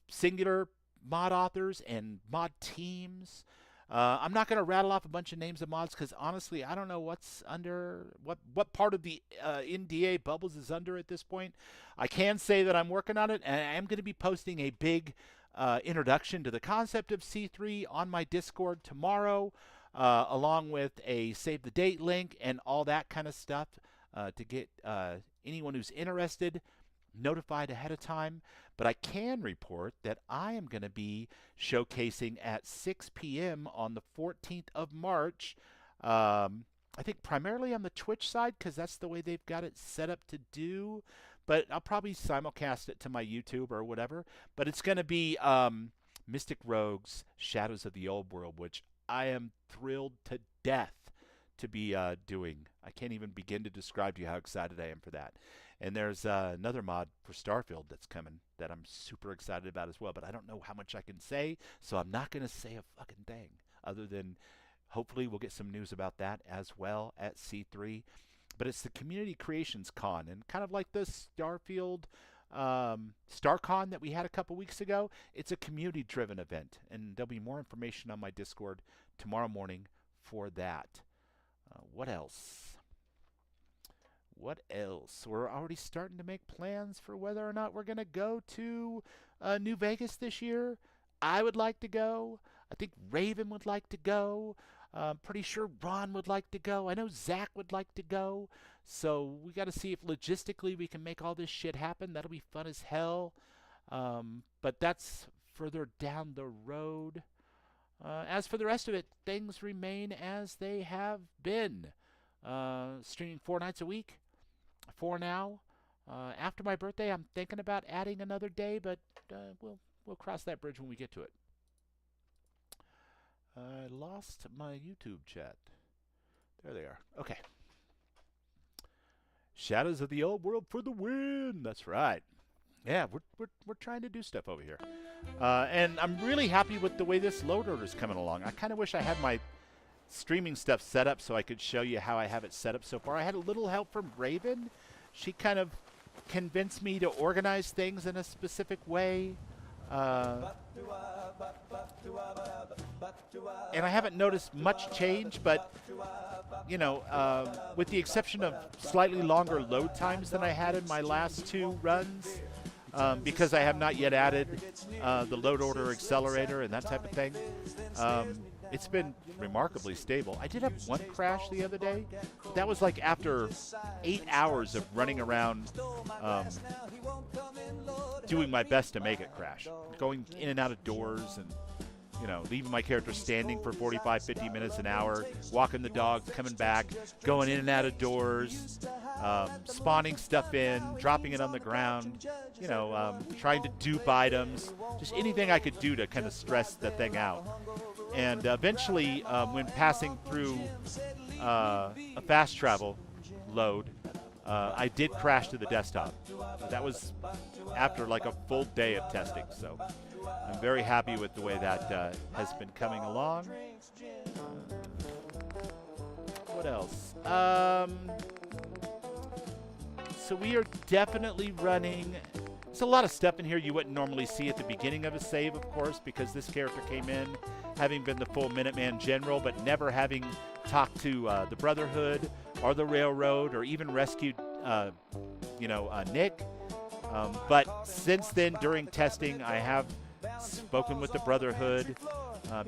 Singular mod authors and mod teams. I'm not going to rattle off a bunch of names of mods because honestly, I don't know what's under, what part of the NDA Bubbles is under at this point. I can say that I'm working on it, and I am going to be posting a big introduction to the concept of C3 on my Discord tomorrow, along with a save the date link and all that kind of stuff to get anyone who's interested notified ahead of time. But I can report that I am going to be showcasing at 6 p.m. on the 14th of March. I think primarily on the Twitch side because that's the way they've got it set up to do. But I'll probably simulcast it to my YouTube or whatever. But it's going to be Mystic Rogues, Shadows of the Old World, which I am thrilled to death to be doing. I can't even begin to describe to you how excited I am for that. And there's another mod for Starfield that's coming that I'm super excited about as well. But I don't know how much I can say, so I'm not going to say a fucking thing other than hopefully we'll get some news about that as well at C3. But it's the Community Creations Con, and kind of like the Starfield StarCon that we had a couple weeks ago, it's a community-driven event, and there'll be more information on my Discord tomorrow morning for that. What else? What else? We're already starting to make plans for whether or not we're going to go to New Vegas this year. I would like to go. I think Raven would like to go. I'm pretty sure Ron would like to go. I know Zach would like to go. So we got to see if logistically we can make all this shit happen. That'll be fun as hell. But that's further down the road. As for the rest of it, things remain as they have been. Streaming 4 nights a week for now. After my birthday, I'm thinking about adding another day, but we'll cross that bridge when we get to it. I lost my YouTube chat. There they are. Okay. Shadows of the Old World for the win. That's right. Yeah, we're trying to do stuff over here. And I'm really happy with the way this load order is coming along. I kind of wish I had my streaming stuff set up so I could show you how I have it set up so far. I had a little help from Raven. She kind of convinced me to organize things in a specific way. And I haven't noticed much change, but, you know, with the exception of slightly longer load times than I had in my last 2 runs, because I have not yet added the load order accelerator and that type of thing. It's been remarkably stable. I did have one crash the other day. That was like after 8 hours of running around doing my best to make it crash. Going in and out of doors and, you know, leaving my character standing for 45, 50 minutes, an hour, walking the dogs, coming back, going in and out of doors, spawning stuff in, dropping it on the ground, you know, trying to dupe items, just anything I could do to kind of stress the thing out. And eventually, when passing through a fast travel load, I did crash to the desktop. That was after like a full day of testing, so I'm very happy with the way that has been coming along. What else? So we are definitely running. There's a lot of stuff in here you wouldn't normally see at the beginning of a save, of course, because this character came in having been the full Minuteman General, but never having talked to the Brotherhood or the Railroad or even rescued, Nick. But since then, during testing, I have spoken with the Brotherhood,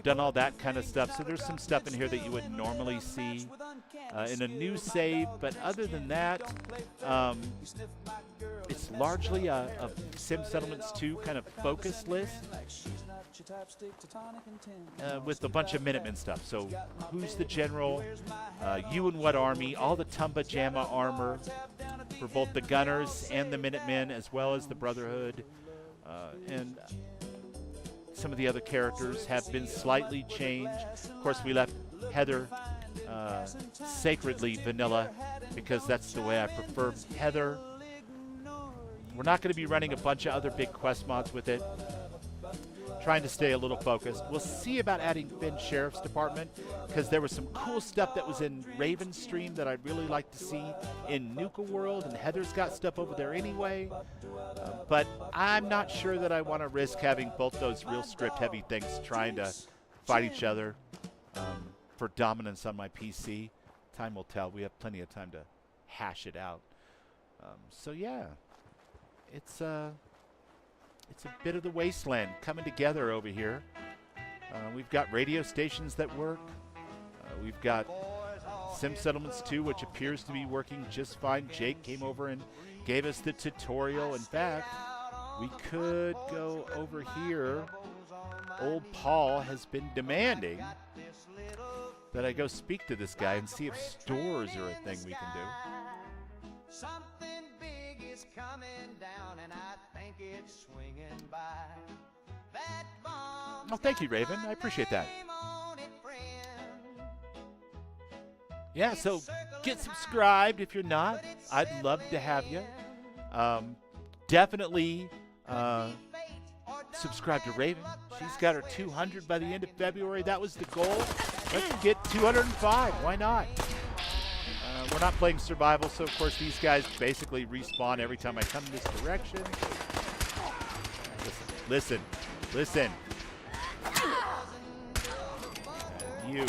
done all that kind of stuff. So there's some stuff in here that you wouldn't normally see in a new save. But other than that, it's largely a Sim Settlements 2 kind of focus list with a bunch of Minutemen stuff. So who's the general, you and what army, all the Tumba Jamma armor for both the Gunners and the Minutemen, as well as the Brotherhood. And some of the other characters have been slightly changed. Of course, we left Heather sacredly vanilla because that's the way I prefer Heather. We're not going to be running a bunch of other big quest mods with it. Trying to stay a little focused. We'll see about adding Finn Sheriff's Department because there was some cool stuff that was in Raven's stream that I'd really like to see in Nuka World, and Heather's got stuff over there anyway. But I'm not sure that I want to risk having both those real script-heavy things trying to fight each other for dominance on my PC. Time will tell. We have plenty of time to hash it out. So yeah, it's a bit of the wasteland coming together over here. We've got radio stations that work. We've got Sim Settlements 2, which appears to be working just fine. Jake came over and gave us the tutorial. In fact, we could go over here. Old Paul has been demanding that I go speak to this guy and see if stores are a thing we can do. Something big is coming down, and I think it's swinging by. That bomb. Oh, thank you, Raven. I appreciate that. Yeah, so get subscribed if you're not. I'd love to have you. Definitely subscribe to Raven. She's got her 200 by the end of February. That was the goal. Let's get 205. Why not? We're not playing survival, so of course these guys basically respawn every time I come this direction. Listen. And you.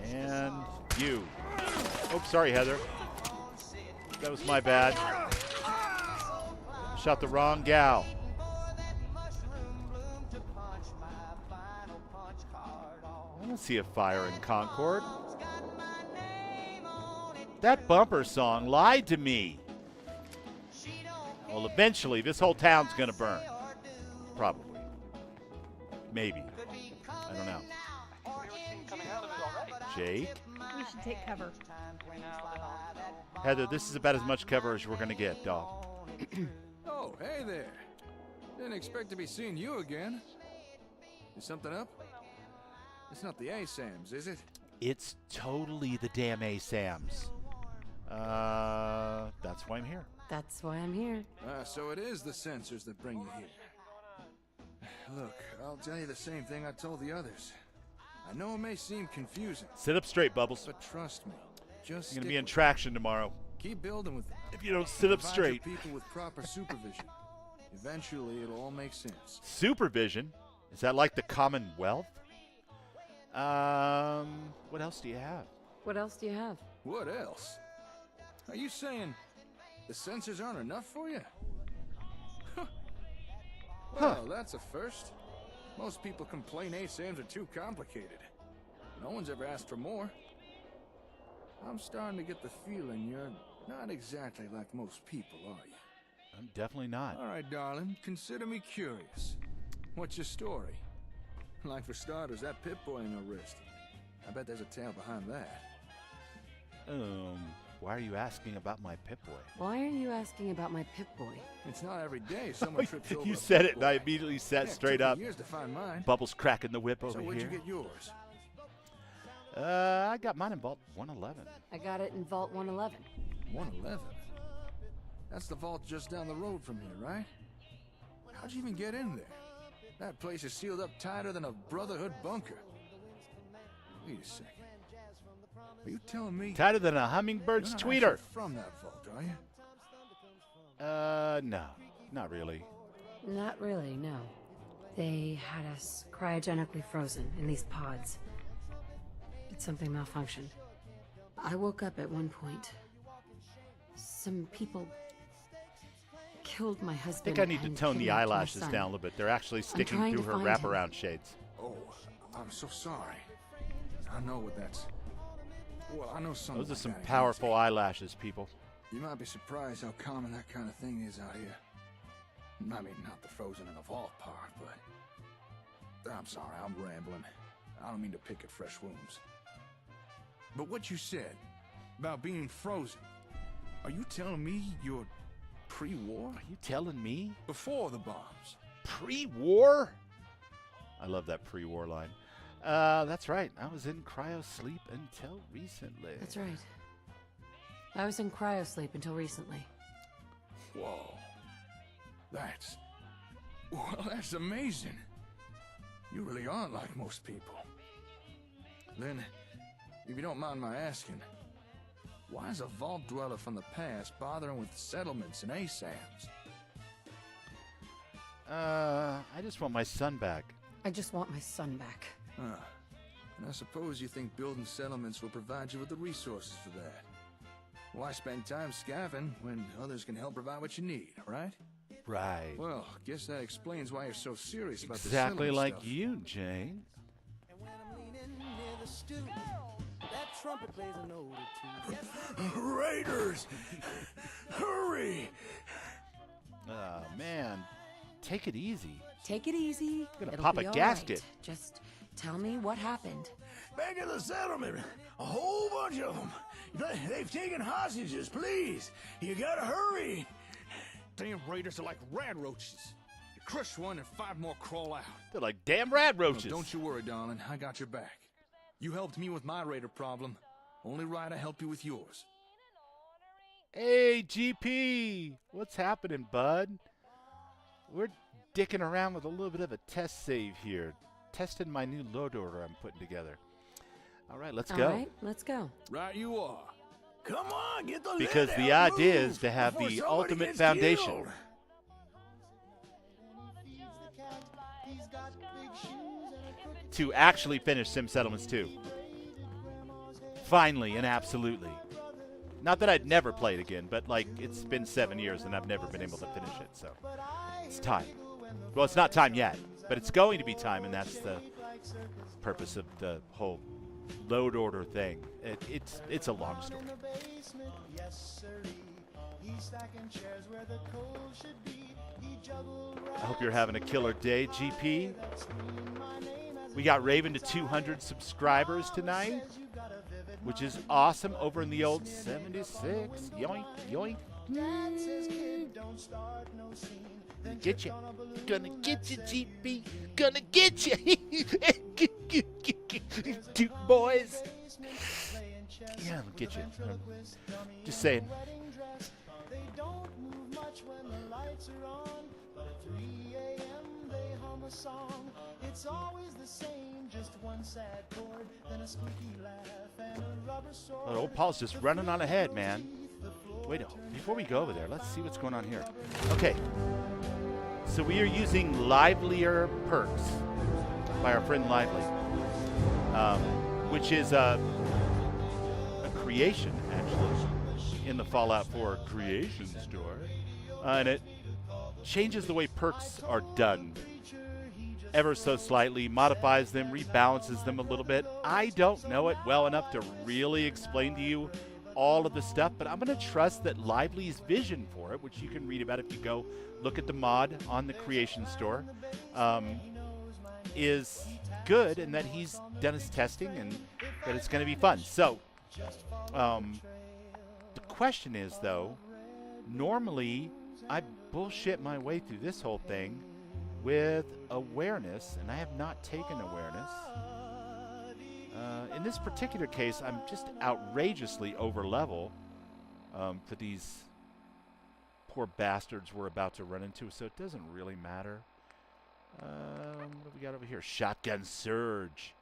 And you. Oops, sorry, Heather. That was my bad. Shot the wrong gal. I don't see a fire in Concord. That bumper song lied to me. Well, eventually, this whole town's going to burn. Probably. Maybe. I don't know. Jake? We should take cover. Heather, this is about as much cover as we're going to get, doll. Oh, hey there. Didn't expect to be seeing you again. Is something up? It's not the ASAMs, is it? It's totally the damn ASAMs. That's why I'm here. That's why I'm here. So it is the sensors that bring you here. Look, I'll tell you the same thing I told the others. I know it may seem confusing. Sit up straight, Bubbles. But trust me, just You're going to be in traction tomorrow. Keep building with them. If you don't sit up Provide your straight. people with proper supervision. Eventually, it'll all make sense. Supervision? Is that like the Commonwealth? What else do you have? What else do you have? What else? Are you saying the sensors aren't enough for you? Well, that's a first. Most people complain ASAMs are too complicated. No one's ever asked for more. I'm starting to get the feeling you're not exactly like most people, are you? I'm definitely not. All right, darling, consider me curious. What's your story? Like for starters, that Pip-Boy on your wrist. I bet there's a tale behind that. Why are you asking about my Pip-Boy? Why are you asking about my Pip-Boy? It's not every day someone trips over You a said it, and I Pip-Boy. immediately sat Yeah, it straight took me up. years to find mine. Bubbles cracking the whip So over where'd here. you get yours? I got mine in Vault 111. I got it in Vault 111. 111? That's the vault just down the road from here, right? How'd you even get in there? That place is sealed up tighter than a Brotherhood bunker. Wait a second. Are you telling me Tighter than a hummingbird's you're not tweeter. actually from that vault, are you? No, not really. Not really, no. They had us cryogenically frozen in these pods. But something malfunctioned. I woke up at one point. Some people killed my I husband. think I need to and tone the kidnapped my eyelashes son. down a little bit. They're actually sticking trying through to her find him. wraparound shades. Oh, I'm so sorry. I know what that's... Well, I know some. Those are like some that against powerful me. eyelashes, people. You might be surprised how common that kind of thing is out here. I mean, not the frozen in a vault part, but... I'm sorry, I'm rambling. I don't mean to pick at fresh wounds. But what you said about being frozen, are you telling me you're pre-war? Are you telling me? Before the bombs? Pre-war? I love that pre-war line. That's right. I was in cryo sleep until recently. That's right. I was in cryosleep until recently. Whoa. That's amazing. You really aren't like most people. Then, if you don't mind my asking, why is a vault dweller from the past bothering with settlements and ASAMs? I just want my son back. I just want my son back. And I suppose you think building settlements will provide you with the resources for that. Why spend time scavenging when others can help provide what you need, right? Right. Well, guess that explains why you're so serious about the Exactly settlement like stuff. you, Jane. Raiders! Hurry! Man. Take it easy. Take it easy. Gonna It'll pop be a all gasket. right. Just tell me what happened. Back in the settlement, a whole bunch of them. They've taken hostages, please. You gotta hurry. Damn raiders are like rad roaches. You crush one and 5 more crawl out. They're like damn rad No, roaches. don't you worry, darling. I got your back. You helped me with my raider problem. Only right I help you with yours. Hey, GP. What's happening, bud? We're dicking around with a little bit of a test save here. Testing my new load order I'm putting together. All right, let's go. All right, let's go. Right you are. Come on, get the Because lid the out, idea move is to have before the somebody ultimate gets foundation. killed. To actually finish Sim Settlements 2. Finally and absolutely. Not that I'd never play it again, but like it's been 7 years and I've never been able to finish it, so it's time. Well, it's not time yet, but it's going to be time, and that's the purpose of the whole load order thing. It's a long story. I hope you're having a killer day, GP. We got Raven to 200 subscribers tonight, which is awesome, over in the old 76. Yoink, yoink. Get you. Gonna get you, GP. Gonna get you. Two boys. Yeah, I'll get you. Just saying. It's always the same, just one sad chord, then a squeaky laugh and a rubber sword. Oh, old Paul's just running on ahead, man. Wait, before we go over there, let's see what's going on here. Okay. So we are using Livelier Perks by our friend Lively, which is a creation, actually, in the Fallout 4 creation store. And it changes the way perks are done ever so slightly, modifies them, rebalances them a little bit. I don't know it well enough to really explain to you all of the stuff, but I'm going to trust that Lively's vision for it, which you can read about if you go look at the mod on the Creation Store, is good, and that he's done his testing and that it's going to be fun. So, the question is, though, normally I bullshit my way through this whole thing with awareness, and I have not taken awareness. In this particular case, I'm just outrageously over level for these poor bastards we're about to run into, so it doesn't really matter. What do we got over here? Shotgun Surge.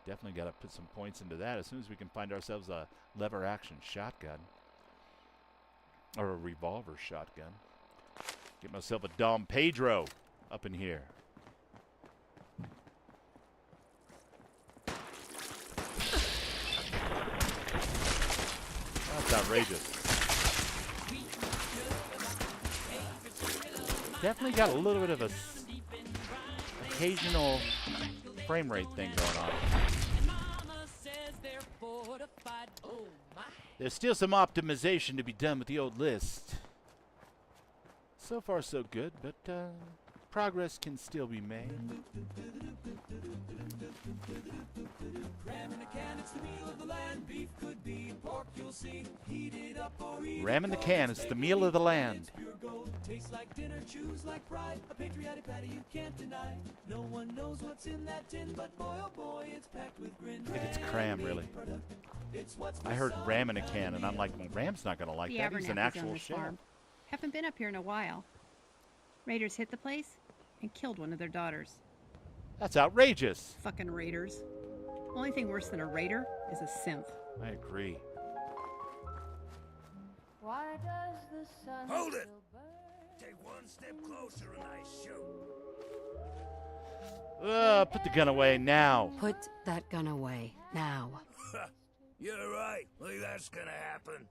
Definitely got to put some points into that as soon as we can find ourselves a lever action shotgun. Or a revolver shotgun. Get myself a Dom Pedro up in here. That's outrageous. Definitely got a little bit of a occasional frame rate thing going on. There's still some optimization to be done with the old list. So far so good, but progress can still be made. Ram in the can, it's the meal of the land. Beef could be pork, you'll see. Heated up or ram in the can, it's the meal of the land. Tastes like dinner, chews like pride. A patriotic patty you can't deny. No one knows what's in that tin, but boy oh boy, it's packed with grin. I think it's cram, really. I heard ram in a can, and I'm like, well, Ram's not going to like that. He's an actual chef. Haven't been up here in a while. Raiders hit the place and killed one of their daughters. That's outrageous. Fucking raiders. Only thing worse than a raider is a synth. I agree. Why does the sun Hold it! Take one step closer and I shoot. Put the gun away now. Put that gun away now. You're right. Like that's gonna happen.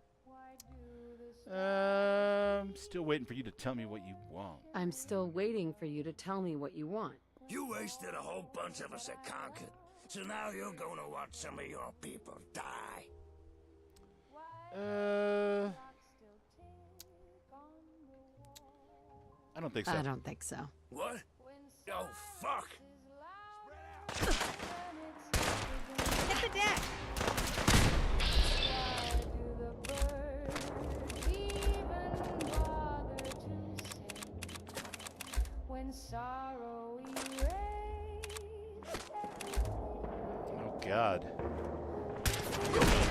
I'm still waiting for you to tell me what you want. I'm still waiting for you to tell me what you want. You wasted a whole bunch of us at Concord, so now you're gonna watch some of your people die. I don't think so. I don't think so. What? Oh, fuck! Hit the deck! Oh, God.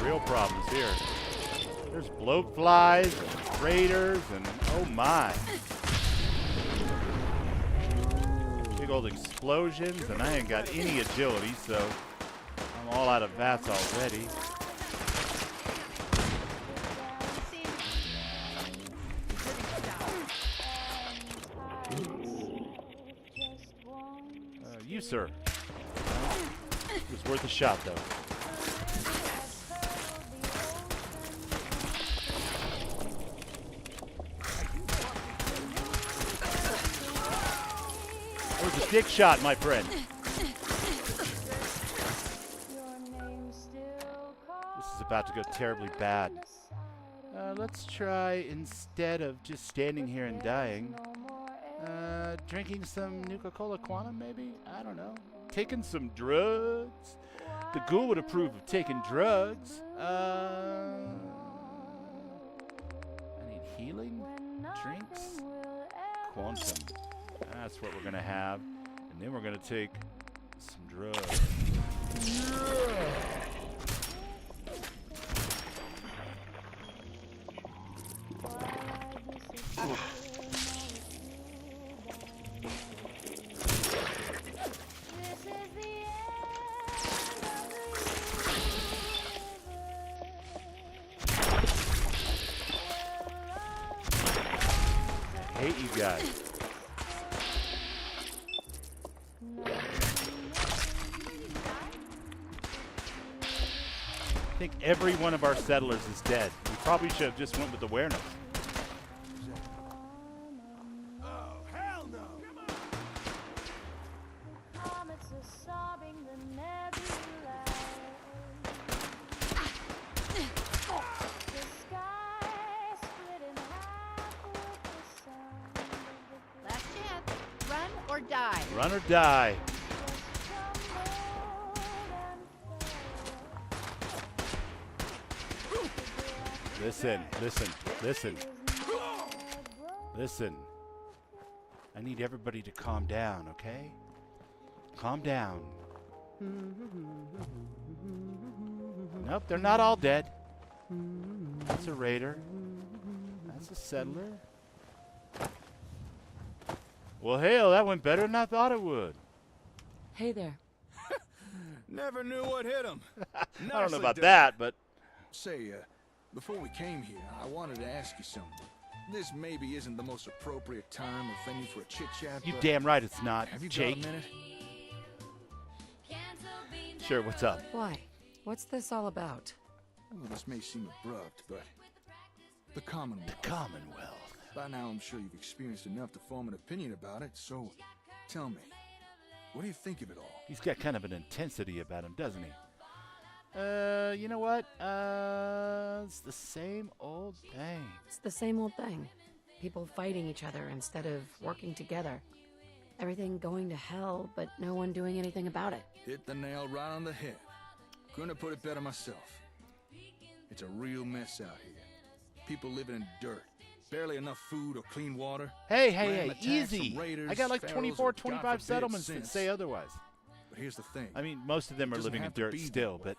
Real problems here. There's bloatflies and raiders and oh my. Big old explosions, and I ain't got any agility, so I'm all out of VATS already. You, sir. It was worth a shot, though. That was a dick shot, my friend. This is about to go terribly bad. Let's try, instead of just standing here and dying, drinking some Nuka-Cola Quantum, maybe? I don't know. Taking some drugs. The ghoul would approve of taking drugs. I need healing, drinks, Quantum. That's what we're going to have. And then we're going to take some drugs. I hate you guys. I think every one of our settlers is dead. We probably should have just went with awareness. Oh, hell Run or die. Listen, listen, listen. Listen. I need everybody to calm down, okay? Calm down. Nope, they're not all dead. That's a raider. That's a settler. Well, hell, that went better than I thought it would. Hey there. Never knew what hit him. I don't know about that, but... Say, before we came here, I wanted to ask you something. This maybe isn't the most appropriate time or venue for a chit-chat, You but damn right it's not, have you Jake. got a minute? Sure, what's up? Why? What's this all about? Well, this may seem abrupt, but the Commonwealth. The Commonwealth. By now, I'm sure you've experienced enough to form an opinion about it, so tell me, what do you think of it all? He's got kind of an intensity about him, doesn't he? You know what? It's the same old thing. It's the same old thing. People fighting each other instead of working together. Everything going to hell, but no one doing anything about it. Hit the nail right on the head. Couldn't have put it better myself. It's a real mess out here. People living in dirt. Barely enough food or clean water. Hey, Random attacks easy. from raiders, I got like pharaohs, 24, or God 25 forbid, settlements that synths. say otherwise. But here's the thing. I mean, most of them are Doesn't living in have to dirt be still, that way. but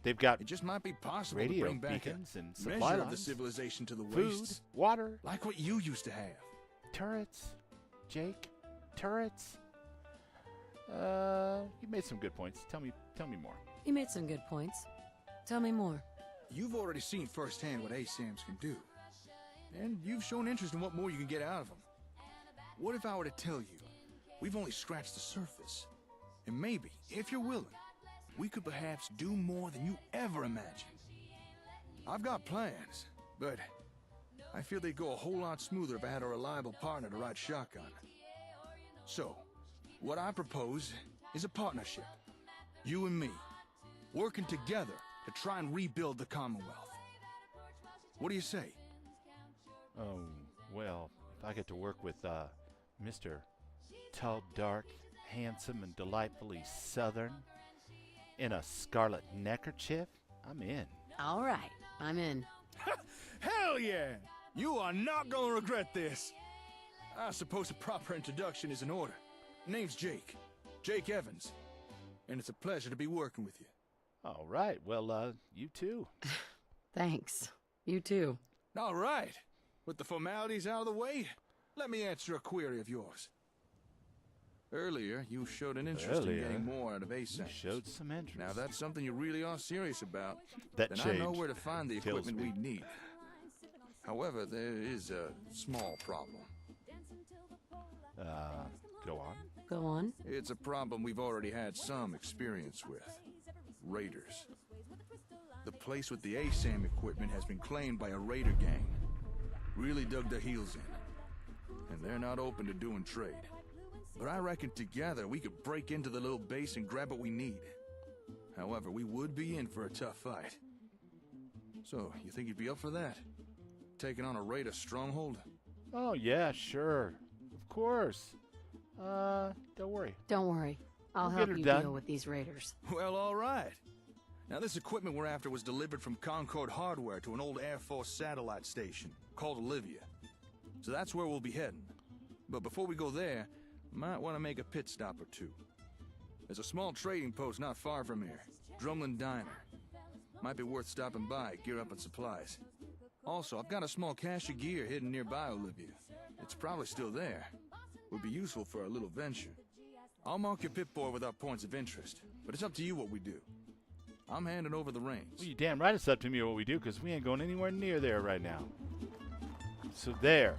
they've got It just might be possible to radio bring back beacons a and supply measure of the lines, civilization to the food, wastes, water, like what you used to have. turrets. Jake, turrets. You made some good points. Tell me more. You made some good points. Tell me more. You've already seen firsthand what ASAMs can do, and you've shown interest in what more you can get out of them. What if I were to tell you, we've only scratched the surface, and maybe, if you're willing, we could perhaps do more than you ever imagined. I've got plans, but I feel they'd go a whole lot smoother if I had a reliable partner to ride shotgun. So, what I propose is a partnership. You and me, working together to try and rebuild the Commonwealth. What do you say? Oh, well, if I get to work with Mr. Tall, dark, handsome, and delightfully southern in a scarlet neckerchief, I'm in. All right, I'm in. Hell yeah! You are not gonna regret this. I suppose a proper introduction is in order. Name's Jake. Jake Evans. And it's a pleasure to be working with you. All right. Well, you too. Thanks. You too. All right. With the formalities out of the way, let me answer a query of yours. Earlier, you showed an interest in getting more out of ASAMs. You showed some interest. Now, that's something you really are serious about. That then I know changed. where to find the Kills equipment me. we need. However, there is a small problem. Go on. Go on. It's a problem we've already had some experience with. Raiders. The place with the ASAM equipment has been claimed by a raider gang. Really dug their heels in. And they're not open to doing trade. But I reckon together we could break into the little base and grab what we need. However, we would be in for a tough fight. So, you think you'd be up for that? Taking on a raider stronghold? Oh, yeah, sure. Of course. Don't worry. Don't worry. I'll We'll help get her you done. deal with these raiders. Well, all right. Now, this equipment we're after was delivered from Concord Hardware to an old Air Force satellite station called Olivia. So that's where we'll be heading. But before we go there, might want to make a pit stop or two. There's a small trading post not far from here, Drumlin Diner. Might be worth stopping by, gear up on supplies. Also, I've got a small cache of gear hidden nearby Olivia. It's probably still there. Would be useful for a little venture. I'll mark your pip-boy with our points of interest, but it's up to you what we do. I'm handing over the reins. Well, you damn right it's up to me what we do, because we ain't going anywhere near there right now. So there.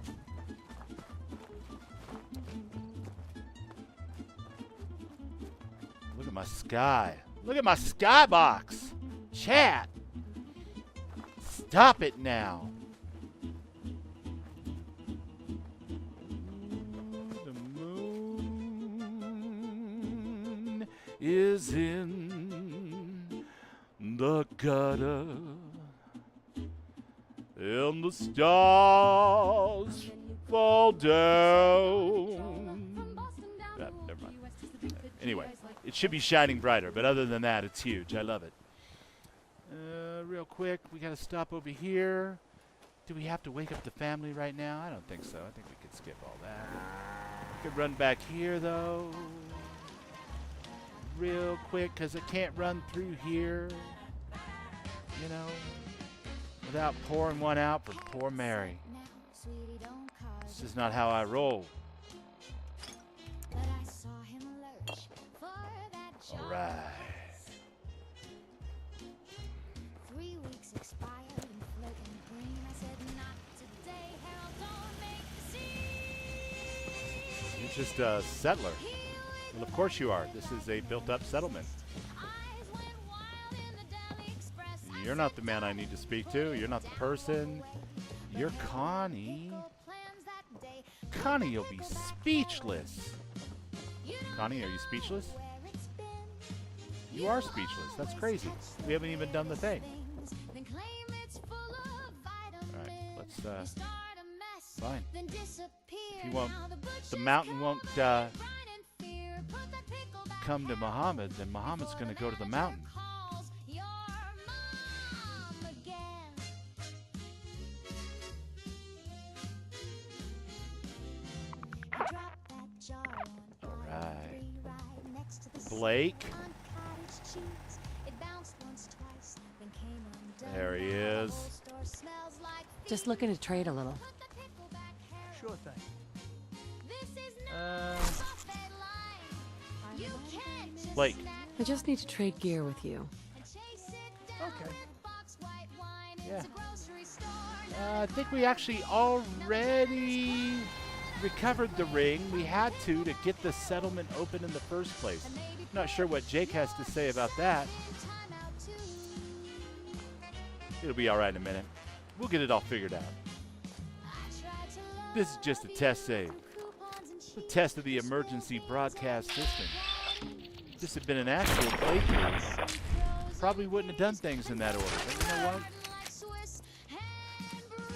Look at my sky. Look at my skybox. Chat. Stop it now. The moon is in the gutter, and the stars fall down. Never mind. It should be shining brighter, but other than that, it's huge. I love it. Real quick, we got to stop over here. Do we have to wake up the family right now? I don't think so. I think we could skip all that. We could run back here, though. Real quick, because I can't run through here, you know, without pouring one out for poor Mary. This is not how I roll. All right. 3 weeks expired and floating green. I said not today. Hell, don't make the scene. You're just a settler. Well, of course you are. This is a built-up settlement. You're not the man I need to speak to. You're not the person. You're Connie. Connie, you'll be speechless. Connie, are you speechless? You are speechless. That's crazy. We haven't even done the thing. All right, let's, fine. If you won't, the mountain won't, come to Muhammad, then Muhammad's going to go to the mountain. All right. Blake. There he is. Just looking to trade a little. Sure thing. Blake. I just need to trade gear with you. Okay. Yeah. I think we actually already recovered the ring. We had to get the settlement open in the first place. Not sure what Jake has to say about that. It'll be all right in a minute. We'll get it all figured out. This is just a test save. A test of the emergency broadcast system. If this had been an actual playthrough, probably wouldn't have done things in that order. But you know what?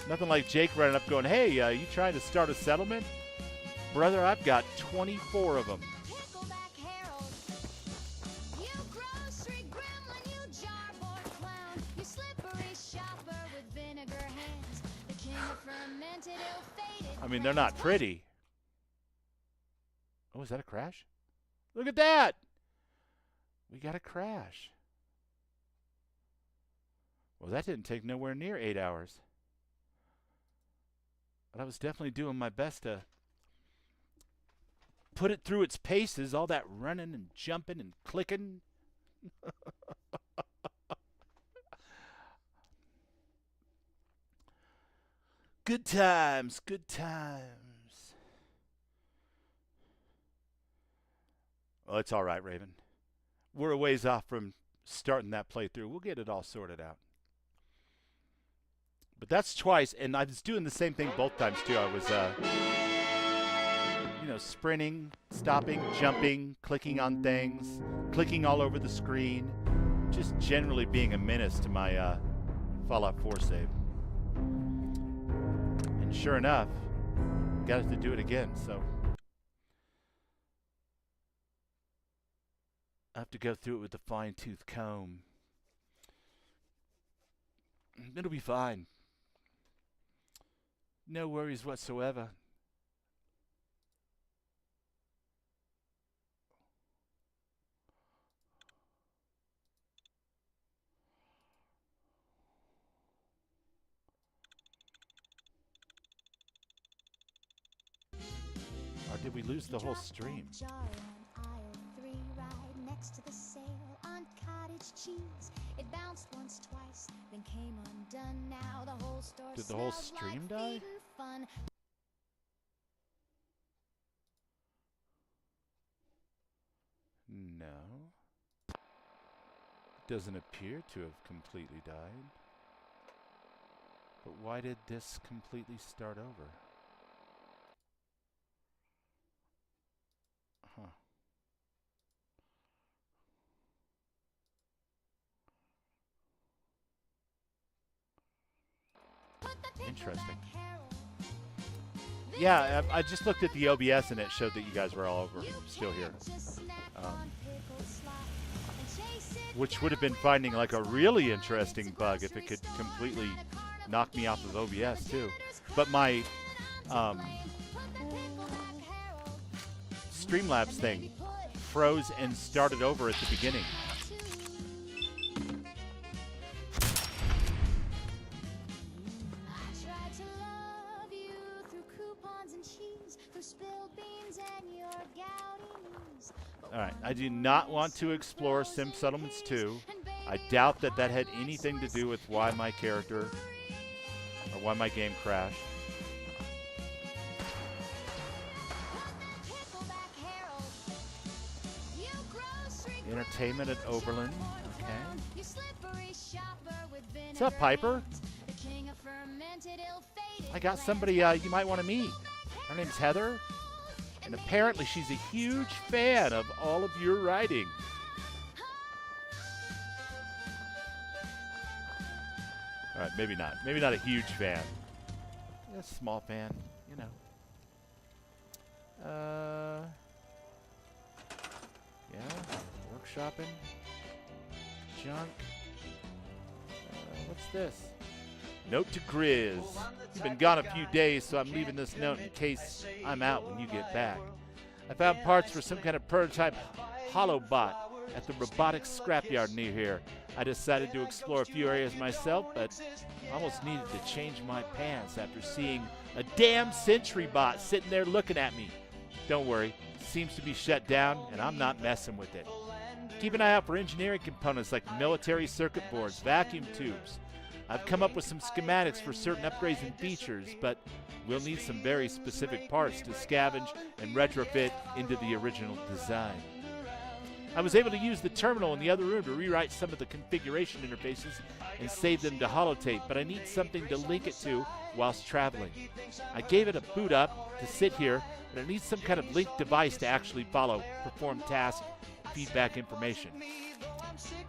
Nothing like Jake running up going, hey, you trying to start a settlement? Brother, I've got 24 of them. I mean, they're not pretty. Oh, is that a crash? Look at that! We got a crash. Well, that didn't take nowhere near 8 hours. But I was definitely doing my best to put it through its paces, all that running and jumping and clicking. Good times, good times. Well, it's all right, Raven. We're a ways off from starting that playthrough. We'll get it all sorted out. But that's twice, and I was doing the same thing both times, too. I was, you know, sprinting, stopping, jumping, clicking on things, clicking all over the screen, just generally being a menace to my Fallout 4 save. And sure enough, got to do it again, so I have to go through it with a fine-tooth comb. It'll be fine. No worries whatsoever. Or did we lose the whole stream? It bounced once, twice, then came undone. Now the whole store did the whole stream die? No. It doesn't appear to have completely died. But why did this completely start over? Huh. Interesting. Yeah, I just looked at the OBS and it showed that you guys were all over, still here. which would have been finding like a really interesting bug if it could completely knock me off of OBS too. But my Streamlabs thing froze and started over at the beginning. Alright, I do not want to explore Sim Settlements 2. I doubt that that had anything to do with why my character, or why my game crashed. Entertainment at Oberlin. Okay. What's up, Piper? I got somebody you might want to meet. Her name's Heather. And apparently she's a huge fan of all of your writing. All right, maybe not. Maybe not a huge fan. A small fan, you know. Yeah, workshopping. Junk. What's this? Note to Grizz. You've been gone a few days, so I'm leaving this note in case I'm out when you get back. I found parts for some kind of prototype Holobot at the robotics scrapyard near here. I decided to explore a few areas myself, but almost needed to change my pants after seeing a damn Sentry bot sitting there looking at me. Don't worry, it seems to be shut down, and I'm not messing with it. Keep an eye out for engineering components like military circuit boards, vacuum tubes. I've come up with some schematics for certain upgrades and features, but we'll need some very specific parts to scavenge and retrofit into the original design. I was able to use the terminal in the other room to rewrite some of the configuration interfaces and save them to holotape, but I need something to link it to whilst traveling. I gave it a boot up to sit here, but it needs some kind of linked device to actually follow, perform tasks, feedback information.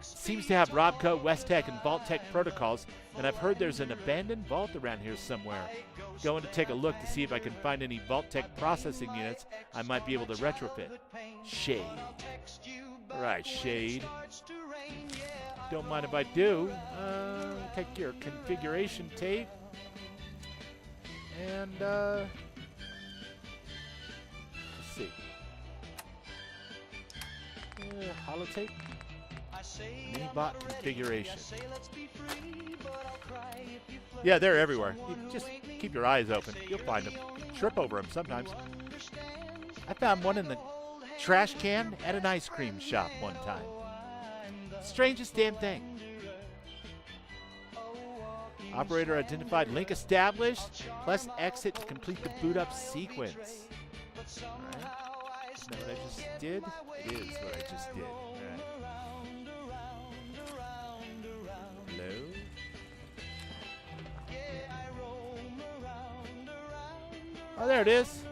Seems to have Robco, Westech, and Vault-Tec protocols, and I've heard there's an abandoned vault around here somewhere. Going to take a look to see if I can find any Vault-Tec processing units I might be able to retrofit. Shade. Alright, Shade. Don't mind if I do. Take your configuration tape. And, let's see. Holotape. Minibot configuration. Yeah, they're everywhere. You just keep your eyes open. You'll find them. Trip over them sometimes. I found one in the trash can at an ice cream shop one time. Strangest damn thing. Operator identified, link established. Plus exit to complete the boot up sequence. Alright. Isn't that what I just did? It is what I just did. Alright. Hello? Oh, there it is.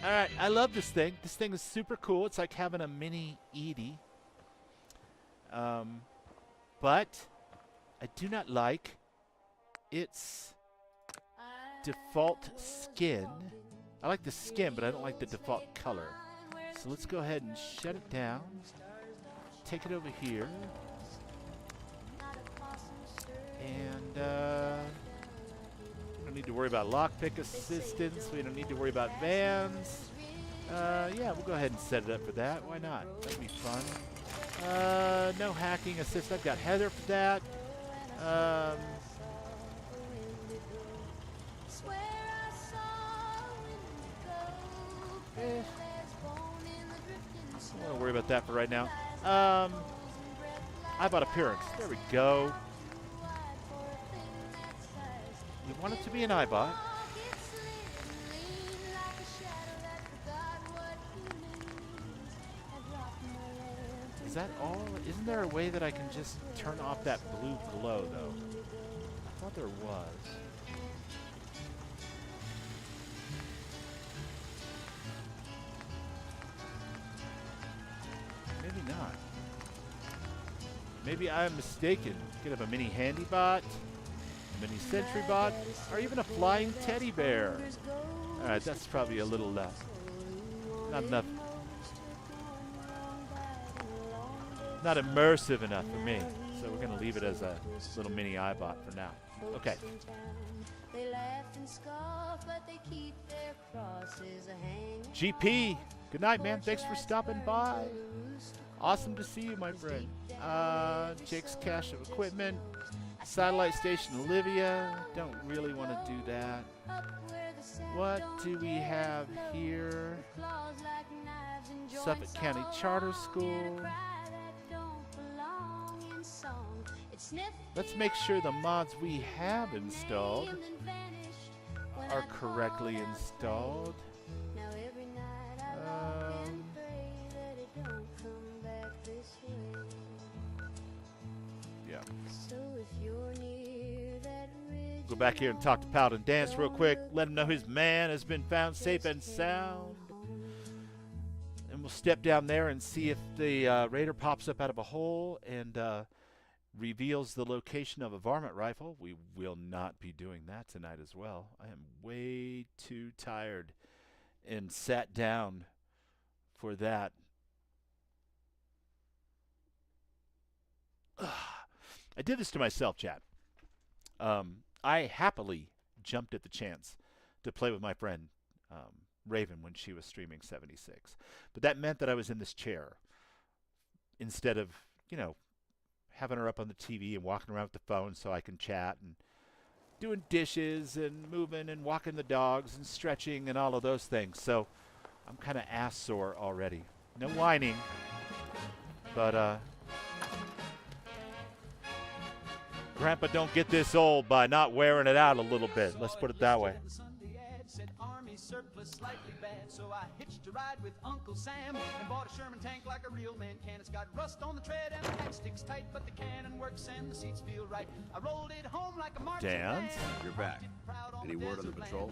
Alright, I love this thing. This thing is super cool. It's like having a mini Edie. But I do not like its default skin. I like the skin, but I don't like the default color. So let's go ahead and shut it down. Take it over here. And we don't need to worry about lockpick assistance. We don't need to worry about vans. Yeah, we'll go ahead and set it up for that. Why not? That'd be fun. No hacking assist. I've got Heather for that. I don't want to worry about that for right now. iBot appearance. There we go. You want it to be an iBot. Is that all? Isn't there a way that I can just turn off that blue glow, though? I thought there was. Maybe not. Maybe I'm mistaken. Could have a mini handy bot, a mini sentry bot, or even a flying teddy bear. Alright, that's probably a little not enough. not immersive enough for me. So we're going to leave it as a little mini iBot for now. Okay. GP, good night, man. Thanks for stopping by. Awesome to see you, my friend. Jake's cache of equipment. Satellite station Olivia. Don't really want to do that. What do we have here? Suffolk County Charter School. Let's make sure the mods we have installed are correctly installed. Yeah. Go back here and talk to Paladin Dance real quick. Let him know his man has been found safe and sound. And we'll step down there and see if the raider pops up out of a hole and reveals the location of a varmint rifle. We will not be doing that tonight as well. I am way too tired and sat down for that. I did this to myself, chat. I happily jumped at the chance to play with my friend Raven when she was streaming 76. But that meant that I was in this chair instead of, you know, having her up on the TV and walking around with the phone so I can chat and doing dishes and moving and walking the dogs and stretching and all of those things. So I'm kind of ass sore already. No whining, but Grandpa don't get this old by not wearing it out a little bit. Let's put it that way. Surplus slightly bad, so I hitched a ride with Uncle Sam and bought a Sherman tank like a real man can. It's got rust on the tread and the matchstick's tight, but the cannon works and the seats feel right. I rolled it home like a marching band. You're back. Any word on the patrol?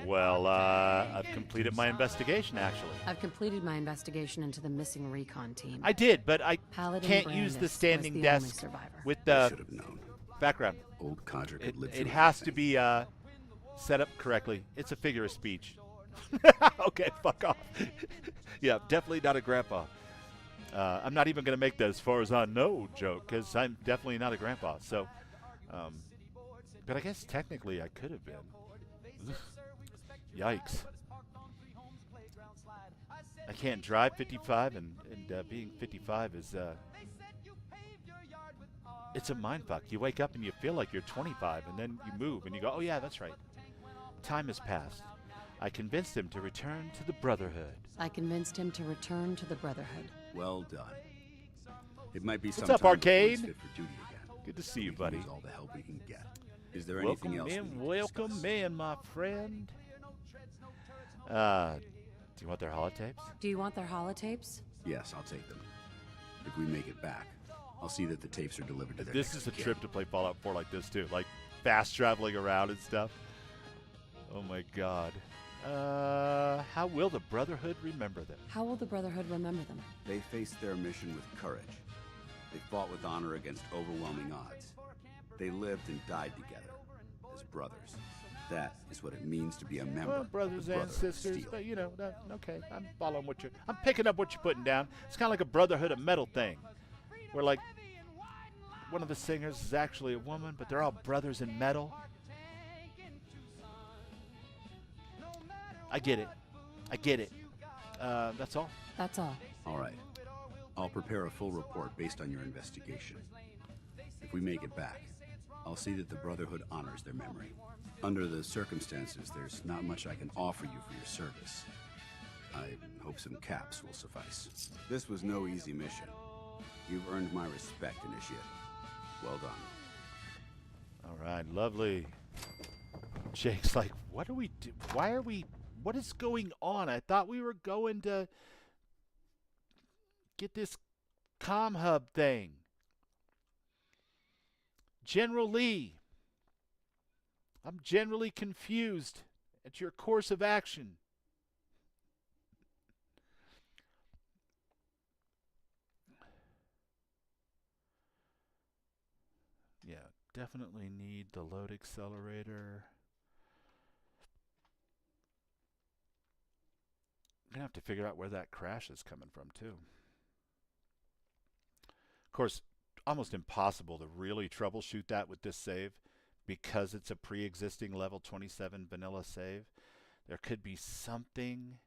Well, I've completed my investigation, actually. I've completed my investigation into the missing recon team. I did, but I Paladin can't Brandis use the was standing the desk only survivor. with the should have known. background. Old codger could live It through has to anything. be set up correctly. It's a figure of speech. Okay, fuck off. Yeah, definitely not a grandpa. I'm not even going to make the as far as I know joke, because I'm definitely not a grandpa. So, but I guess technically I could have been. Yikes. I can't drive 55, and being 55 is, it's a mindfuck. You wake up and you feel like you're 25, and then you move and you go, oh yeah, that's right. Time has passed. I convinced him to return to the Brotherhood. I convinced him to return to the Brotherhood. Well done. It might be What's some up, time Arcade? before he's fit for duty again. Good to see you, We can buddy. use all the help we can get. Is there Welcome anything else? we in, need to welcome discuss? in, my friend. Do you want their holotapes? Do you want their holotapes? Yes, I'll take them. If we make it back, I'll see that the tapes are delivered to their This next is a of kin. trip to play Fallout 4 like this, too. Like, fast traveling around and stuff. Oh, my God. How will the Brotherhood remember them? How will the Brotherhood remember them? They faced their mission with courage. They fought with honor against overwhelming odds. They lived and died together as brothers. That is what it means to be a member Well, of brothers the and Brotherhood of sisters, Steel. but, you know, okay, I'm following what you're... I'm picking up what you're putting down. It's kind of like a Brotherhood of Metal thing, where, like, one of the singers is actually a woman, but they're all brothers in metal. I get it. I get it. That's all. That's all. All right. I'll prepare a full report based on your investigation. If we make it back, I'll see that the Brotherhood honors their memory. Under the circumstances, there's not much I can offer you for your service. I hope some caps will suffice. This was no easy mission. You've earned my respect, Initiate. Well done. All right, lovely. Jake's like, what are we do? Why are we? What is going on? I thought we were going to get this comm hub thing. General Lee, I'm generally confused at your course of action. Yeah, definitely need the load accelerator. I'm gonna have to figure out where that crash is coming from too. course, almost impossible to really troubleshoot that with this save because it's a pre-existing level 27 vanilla save. There could be something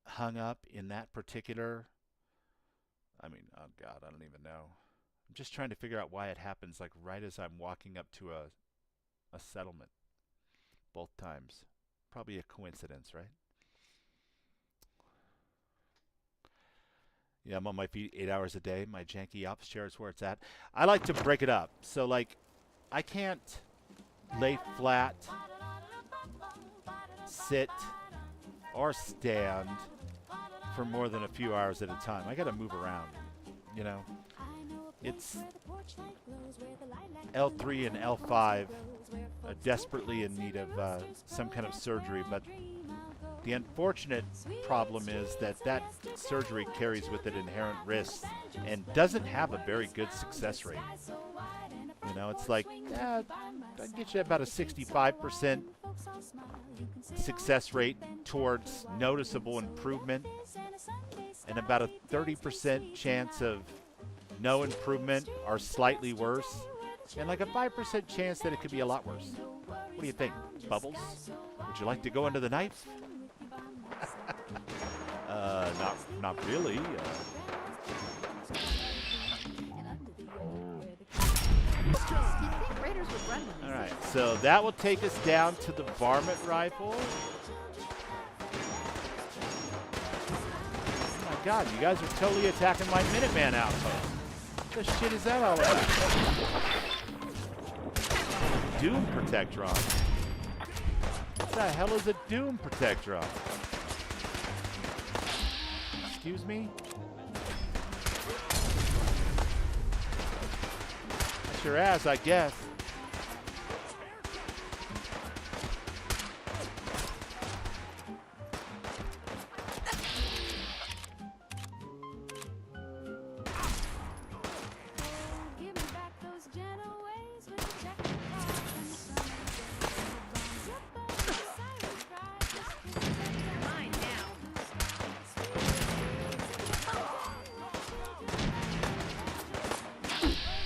hung up in that particular, I mean, oh God, I don't even know. I'm just trying to figure out why it happens like right as I'm walking up to a settlement both times. Probably a coincidence, right? Yeah, I'm on my feet 8 hours a day. My janky ops chair is where it's at. I like to break it up. So, like, I can't lay flat, sit, or stand for more than a few hours at a time. I got to move around, you know. It's L3 and L5 desperately in need of some kind of surgery, but the unfortunate problem is that that surgery carries with it inherent risks and doesn't have a very good success rate. You know, it's like, I get you about a 65% success rate towards noticeable improvement and about a 30% chance of no improvement or slightly worse, and like a 5% chance that it could be a lot worse. What do you think, Bubbles? Would you like to go into the night? Not really. You think raiders would run with All right, so that will take us down to the varmint rifle. Oh my God, you guys are totally attacking my Minuteman outpost. What the shit is that all about? Doom Protectron. What the hell is a Doom Protectron? Excuse me? That's your ass, I guess.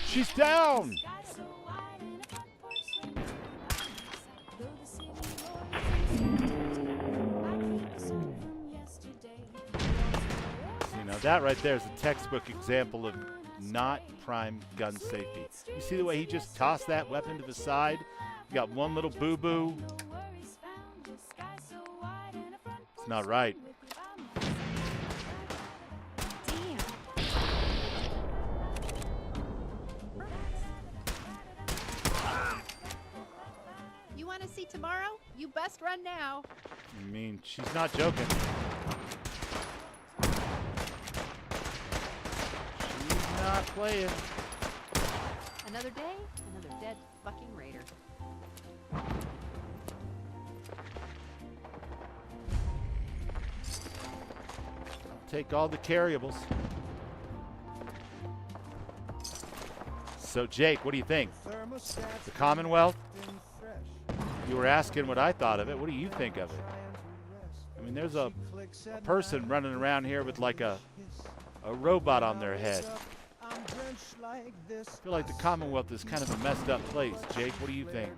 She's down! You know, that right there is a textbook example of not prime gun safety. You see the way he just tossed that weapon to the side? You got one little boo-boo. It's not right. See tomorrow? You best run now. I mean, she's not joking. She's not playing. Another day, another dead fucking raider. I'll take all the carryables. So, Jake, what do you think? The Commonwealth? You were asking what I thought of it. What do you think of it? I mean, there's a person running around here with like a robot on their head. I feel like the Commonwealth is kind of a messed up place. Jake, what do you think?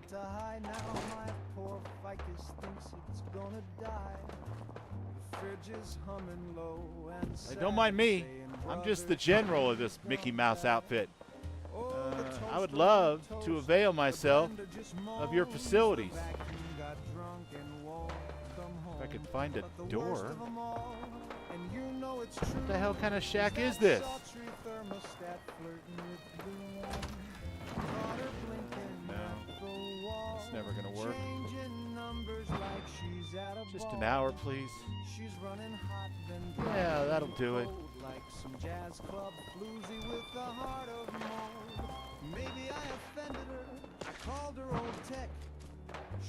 Hey, don't mind me. I'm just the general of this Mickey Mouse outfit. I would love to avail myself of your facilities. If I could find a door. What the hell kind of shack is this? No, it's never gonna work. Just an hour, please. Yeah, that'll do it. Maybe I offended her. I called her old tech.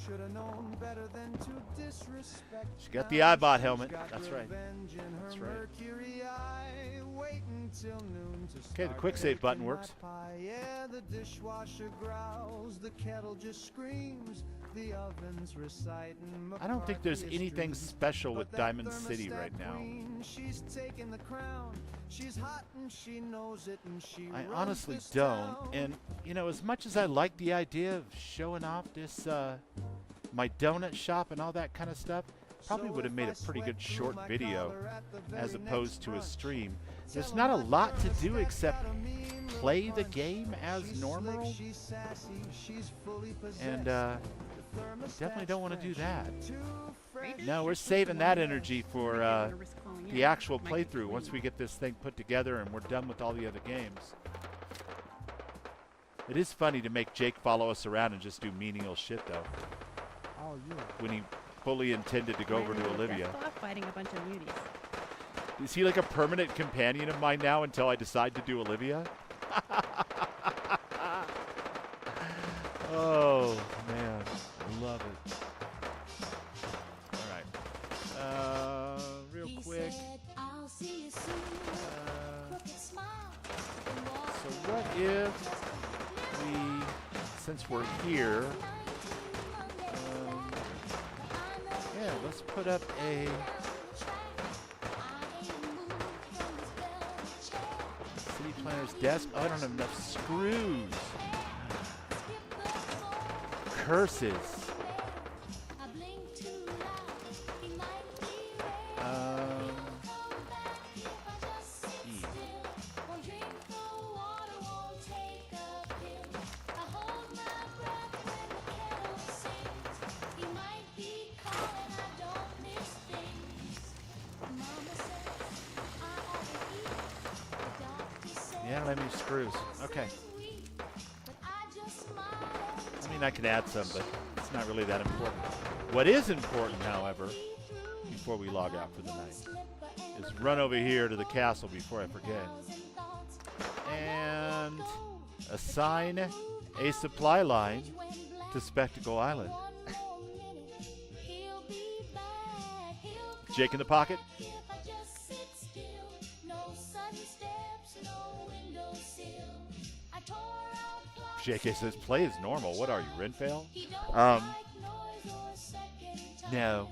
Should have known better than to disrespect. She got the iBot helmet. That's right. That's right. Okay, the quick save button works. Yeah, the dishwasher growls, the kettle just screams, the oven's reciting. I don't think there's anything special with Diamond City right now. She's taking the crown. She's hot and she knows it and she I honestly don't. And you know, as much as I like the idea of showing off this my donut shop and all that kind of stuff, probably would have made a pretty good short video as opposed to a stream. There's not a lot to do except play the game as normal, and definitely don't want to do that. No, we're saving that energy for the actual playthrough once we get this thing put together and we're done with all the other games. It is funny to make Jake follow us around and just do menial shit, though. Oh, yeah. When he fully intended to go over to Olivia. Fighting a bunch of muties. Is he like a permanent companion of mine now until I decide to do Olivia? Oh, man. I love it. All right. Real quick. So what if we, since we're here, yeah, let's put up a city planner's desk. Oh, I don't have enough screws. Curses. Yeah, let me screws. Okay. I mean, I can add some, but it's not really that important. What is important, however, before we log out for the night, is run over here to the castle before I forget. And assign a supply line to Spectacle Island. Jake in the pocket. JK says, play is normal. What are you, Renfail? No.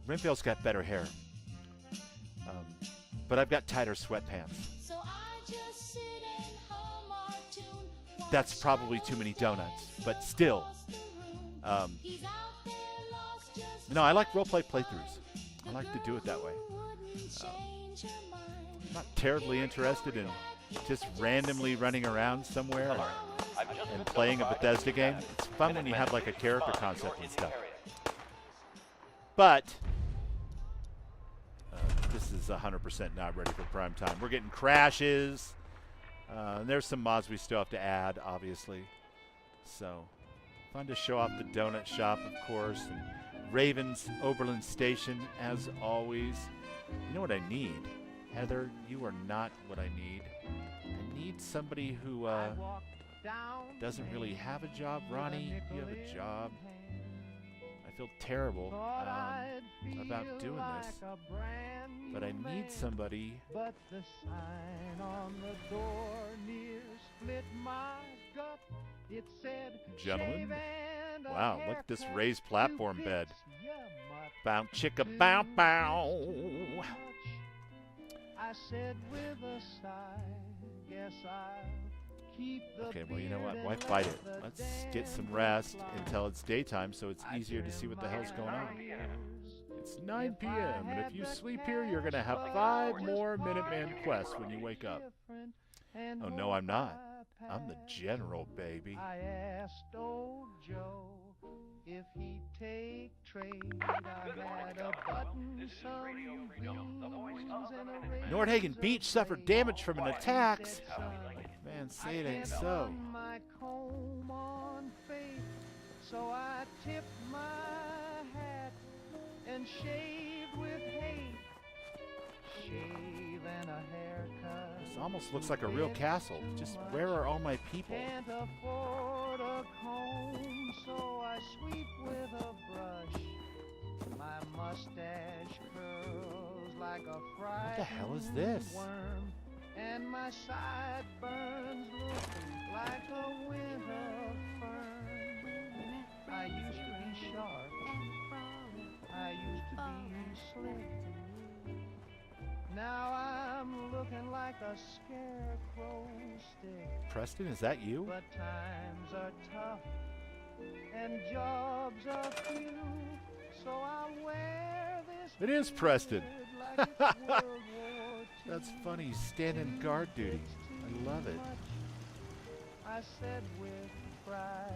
Renfail's got better hair. But I've got tighter sweatpants. That's probably too many donuts, but still. No, I like roleplay playthroughs. I like to do it that way. I'm not terribly interested in just randomly running around somewhere and playing a Bethesda game. It's fun when you have like a character concept and stuff. But this is 100% not ready for prime time. We're getting crashes. There's some mods we still have to add, obviously. So fun to show off the donut shop, of course, and Raven's Oberlin Station, as always. You know what I need? Heather, you are not what I need. I need somebody who doesn't really have a job. Ronnie, you have a job. I feel terrible about doing this, but I need somebody. But the sign on the door near split my gut. It said, gentlemen, wow, look at this raised platform bed. Bow chicka bow bow. I said with a sigh, guess I'll keep the okay, well, you know what? Why fight it? Let's get some rest until it's daytime so it's easier to see what the hell's going on. It's 9 p.m., and if you sleep here, you're going to have 5 more Minuteman quests when you wake up. Oh, no, I'm not. I'm the general, baby. I asked old Joe if he'd take trade. I had a button, some wings, and a Nordhagen Beach suffered damage from an attack. Man, say it ain't so. my comb on faith, so I tipped my hat and shaved with hate. Shave and a haircut. This almost looks like a real castle. Just where are all my people? Can't afford a comb like a What the hell is this? worm, and my sideburns looking like a winter fern. I used to be sharp. I used to be slick. Now I'm looking like a scarecrow stick. Preston, is that you? But times are tough and jobs are few, so I wear this. It is Preston. like it's World War That's funny. He's standing guard duty. I love it. I said with pride.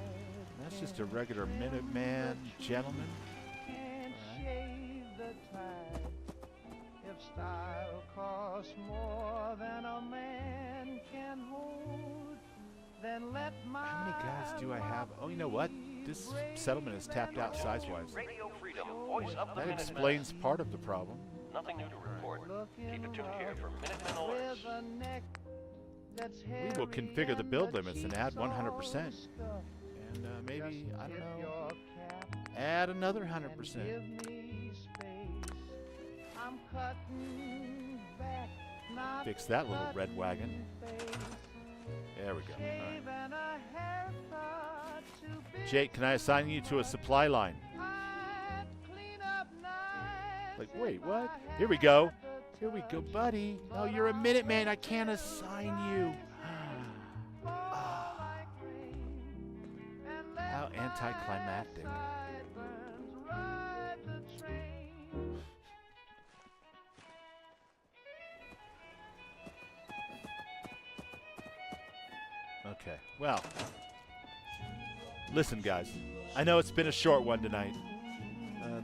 That's just a regular Minuteman gentleman. Can't shave the tide. If style costs more than a man can hold, then let my How many guys do I have? Oh, you know what? This settlement is tapped out size-wise. Radio Freedom, voice of the That Minutemen. explains part of the problem. Nothing new to report. Keep it tuned here for Minutemen alerts. with a neck that's We will configure the build limits and add 100%. And maybe, I don't know, add another 100%. I'm cutting back, not Fix that little red wagon. There we go. All right. shaving a haircut to be Jake, can I assign you to a supply line? clean up nice. Like, wait, what? Here we go. Here we go, buddy. No, you're a Minuteman. I can't assign you. How anticlimactic. Okay, well, listen, guys. I know it's been a short one tonight.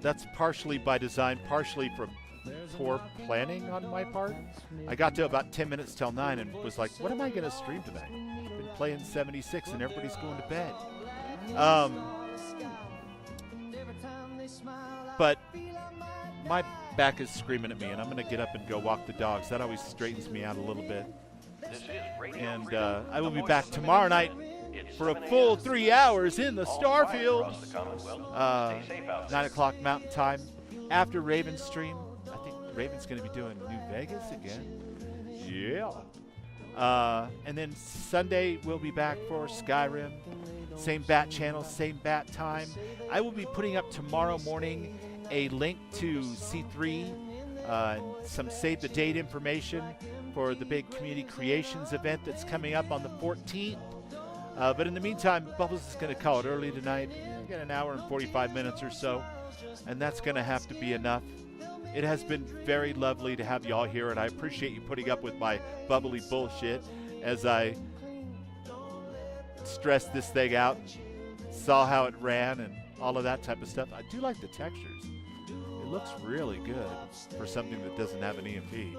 That's partially by design, partially from poor planning on my part. I got to about 10 minutes till 9 and was like, what am I going to stream tonight? Been playing 76 and everybody's going to bed. But my back is screaming at me, and I'm going to get up and go walk the dogs. That always straightens me out a little bit. And I will be back tomorrow night for a full 3 hours in the Starfield. 9 o'clock Mountain Time. After Raven's stream, I think Raven's going to be doing New Vegas again. Yeah. And then Sunday, we'll be back for Skyrim. Same bat channel, same bat time. I will be putting up tomorrow morning a link to C3, some save the date information for the big community creations event that's coming up on the 14th. But in the meantime, Bubbles is going to call it early tonight. Get an hour and 45 minutes or so, and that's going to have to be enough. It has been very lovely to have you all here, and I appreciate you putting up with my bubbly bullshit as I stressed this thing out, saw how it ran, and all of that type of stuff. I do like the textures. It looks really good for something that doesn't have an EMP.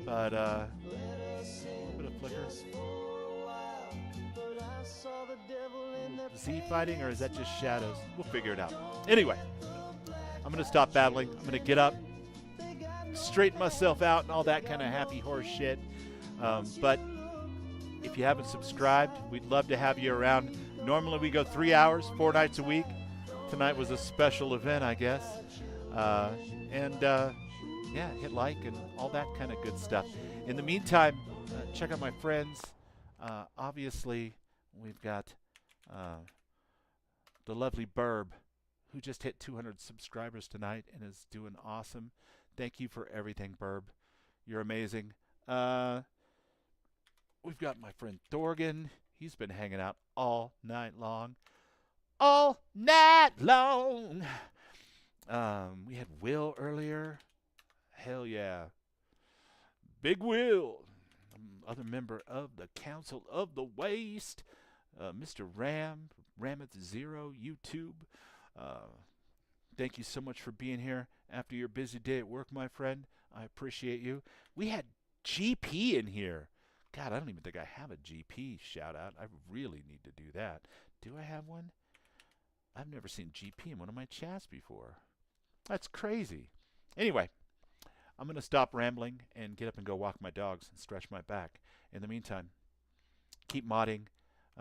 But, bit of flicker. Z fighting, or is that just shadows? We'll figure it out. Anyway, I'm going to stop babbling. I'm going to get up, straighten myself out, and all that kind of happy horse shit. But if you haven't subscribed, we'd love to have you around. Normally we go 3 hours, 4 nights a week. Tonight was a special event, I guess. Yeah, hit like and all that kind of good stuff. In the meantime, check out my friends. Obviously, we've got the lovely Burb, who just hit 200 subscribers tonight and is doing awesome. Thank you for everything, Burb. You're amazing. We've got my friend Thorgan. He's been hanging out all night long. All night long. We had Will earlier. Hell yeah. Big Will. Other member of the Council of the Waste. Mr. Rameth Zero, YouTube. Thank you so much for being here after your busy day at work, my friend. I appreciate you. We had GP in here. God, I don't even think I have a GP shout out. I really need to do that. Do I have one? I've never seen GP in one of my chats before. That's crazy. Anyway, I'm going to stop rambling and get up and go walk my dogs and stretch my back. In the meantime, keep modding,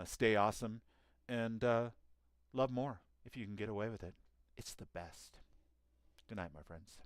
stay awesome, and love more if you can get away with it. It's the best. Good night, my friends.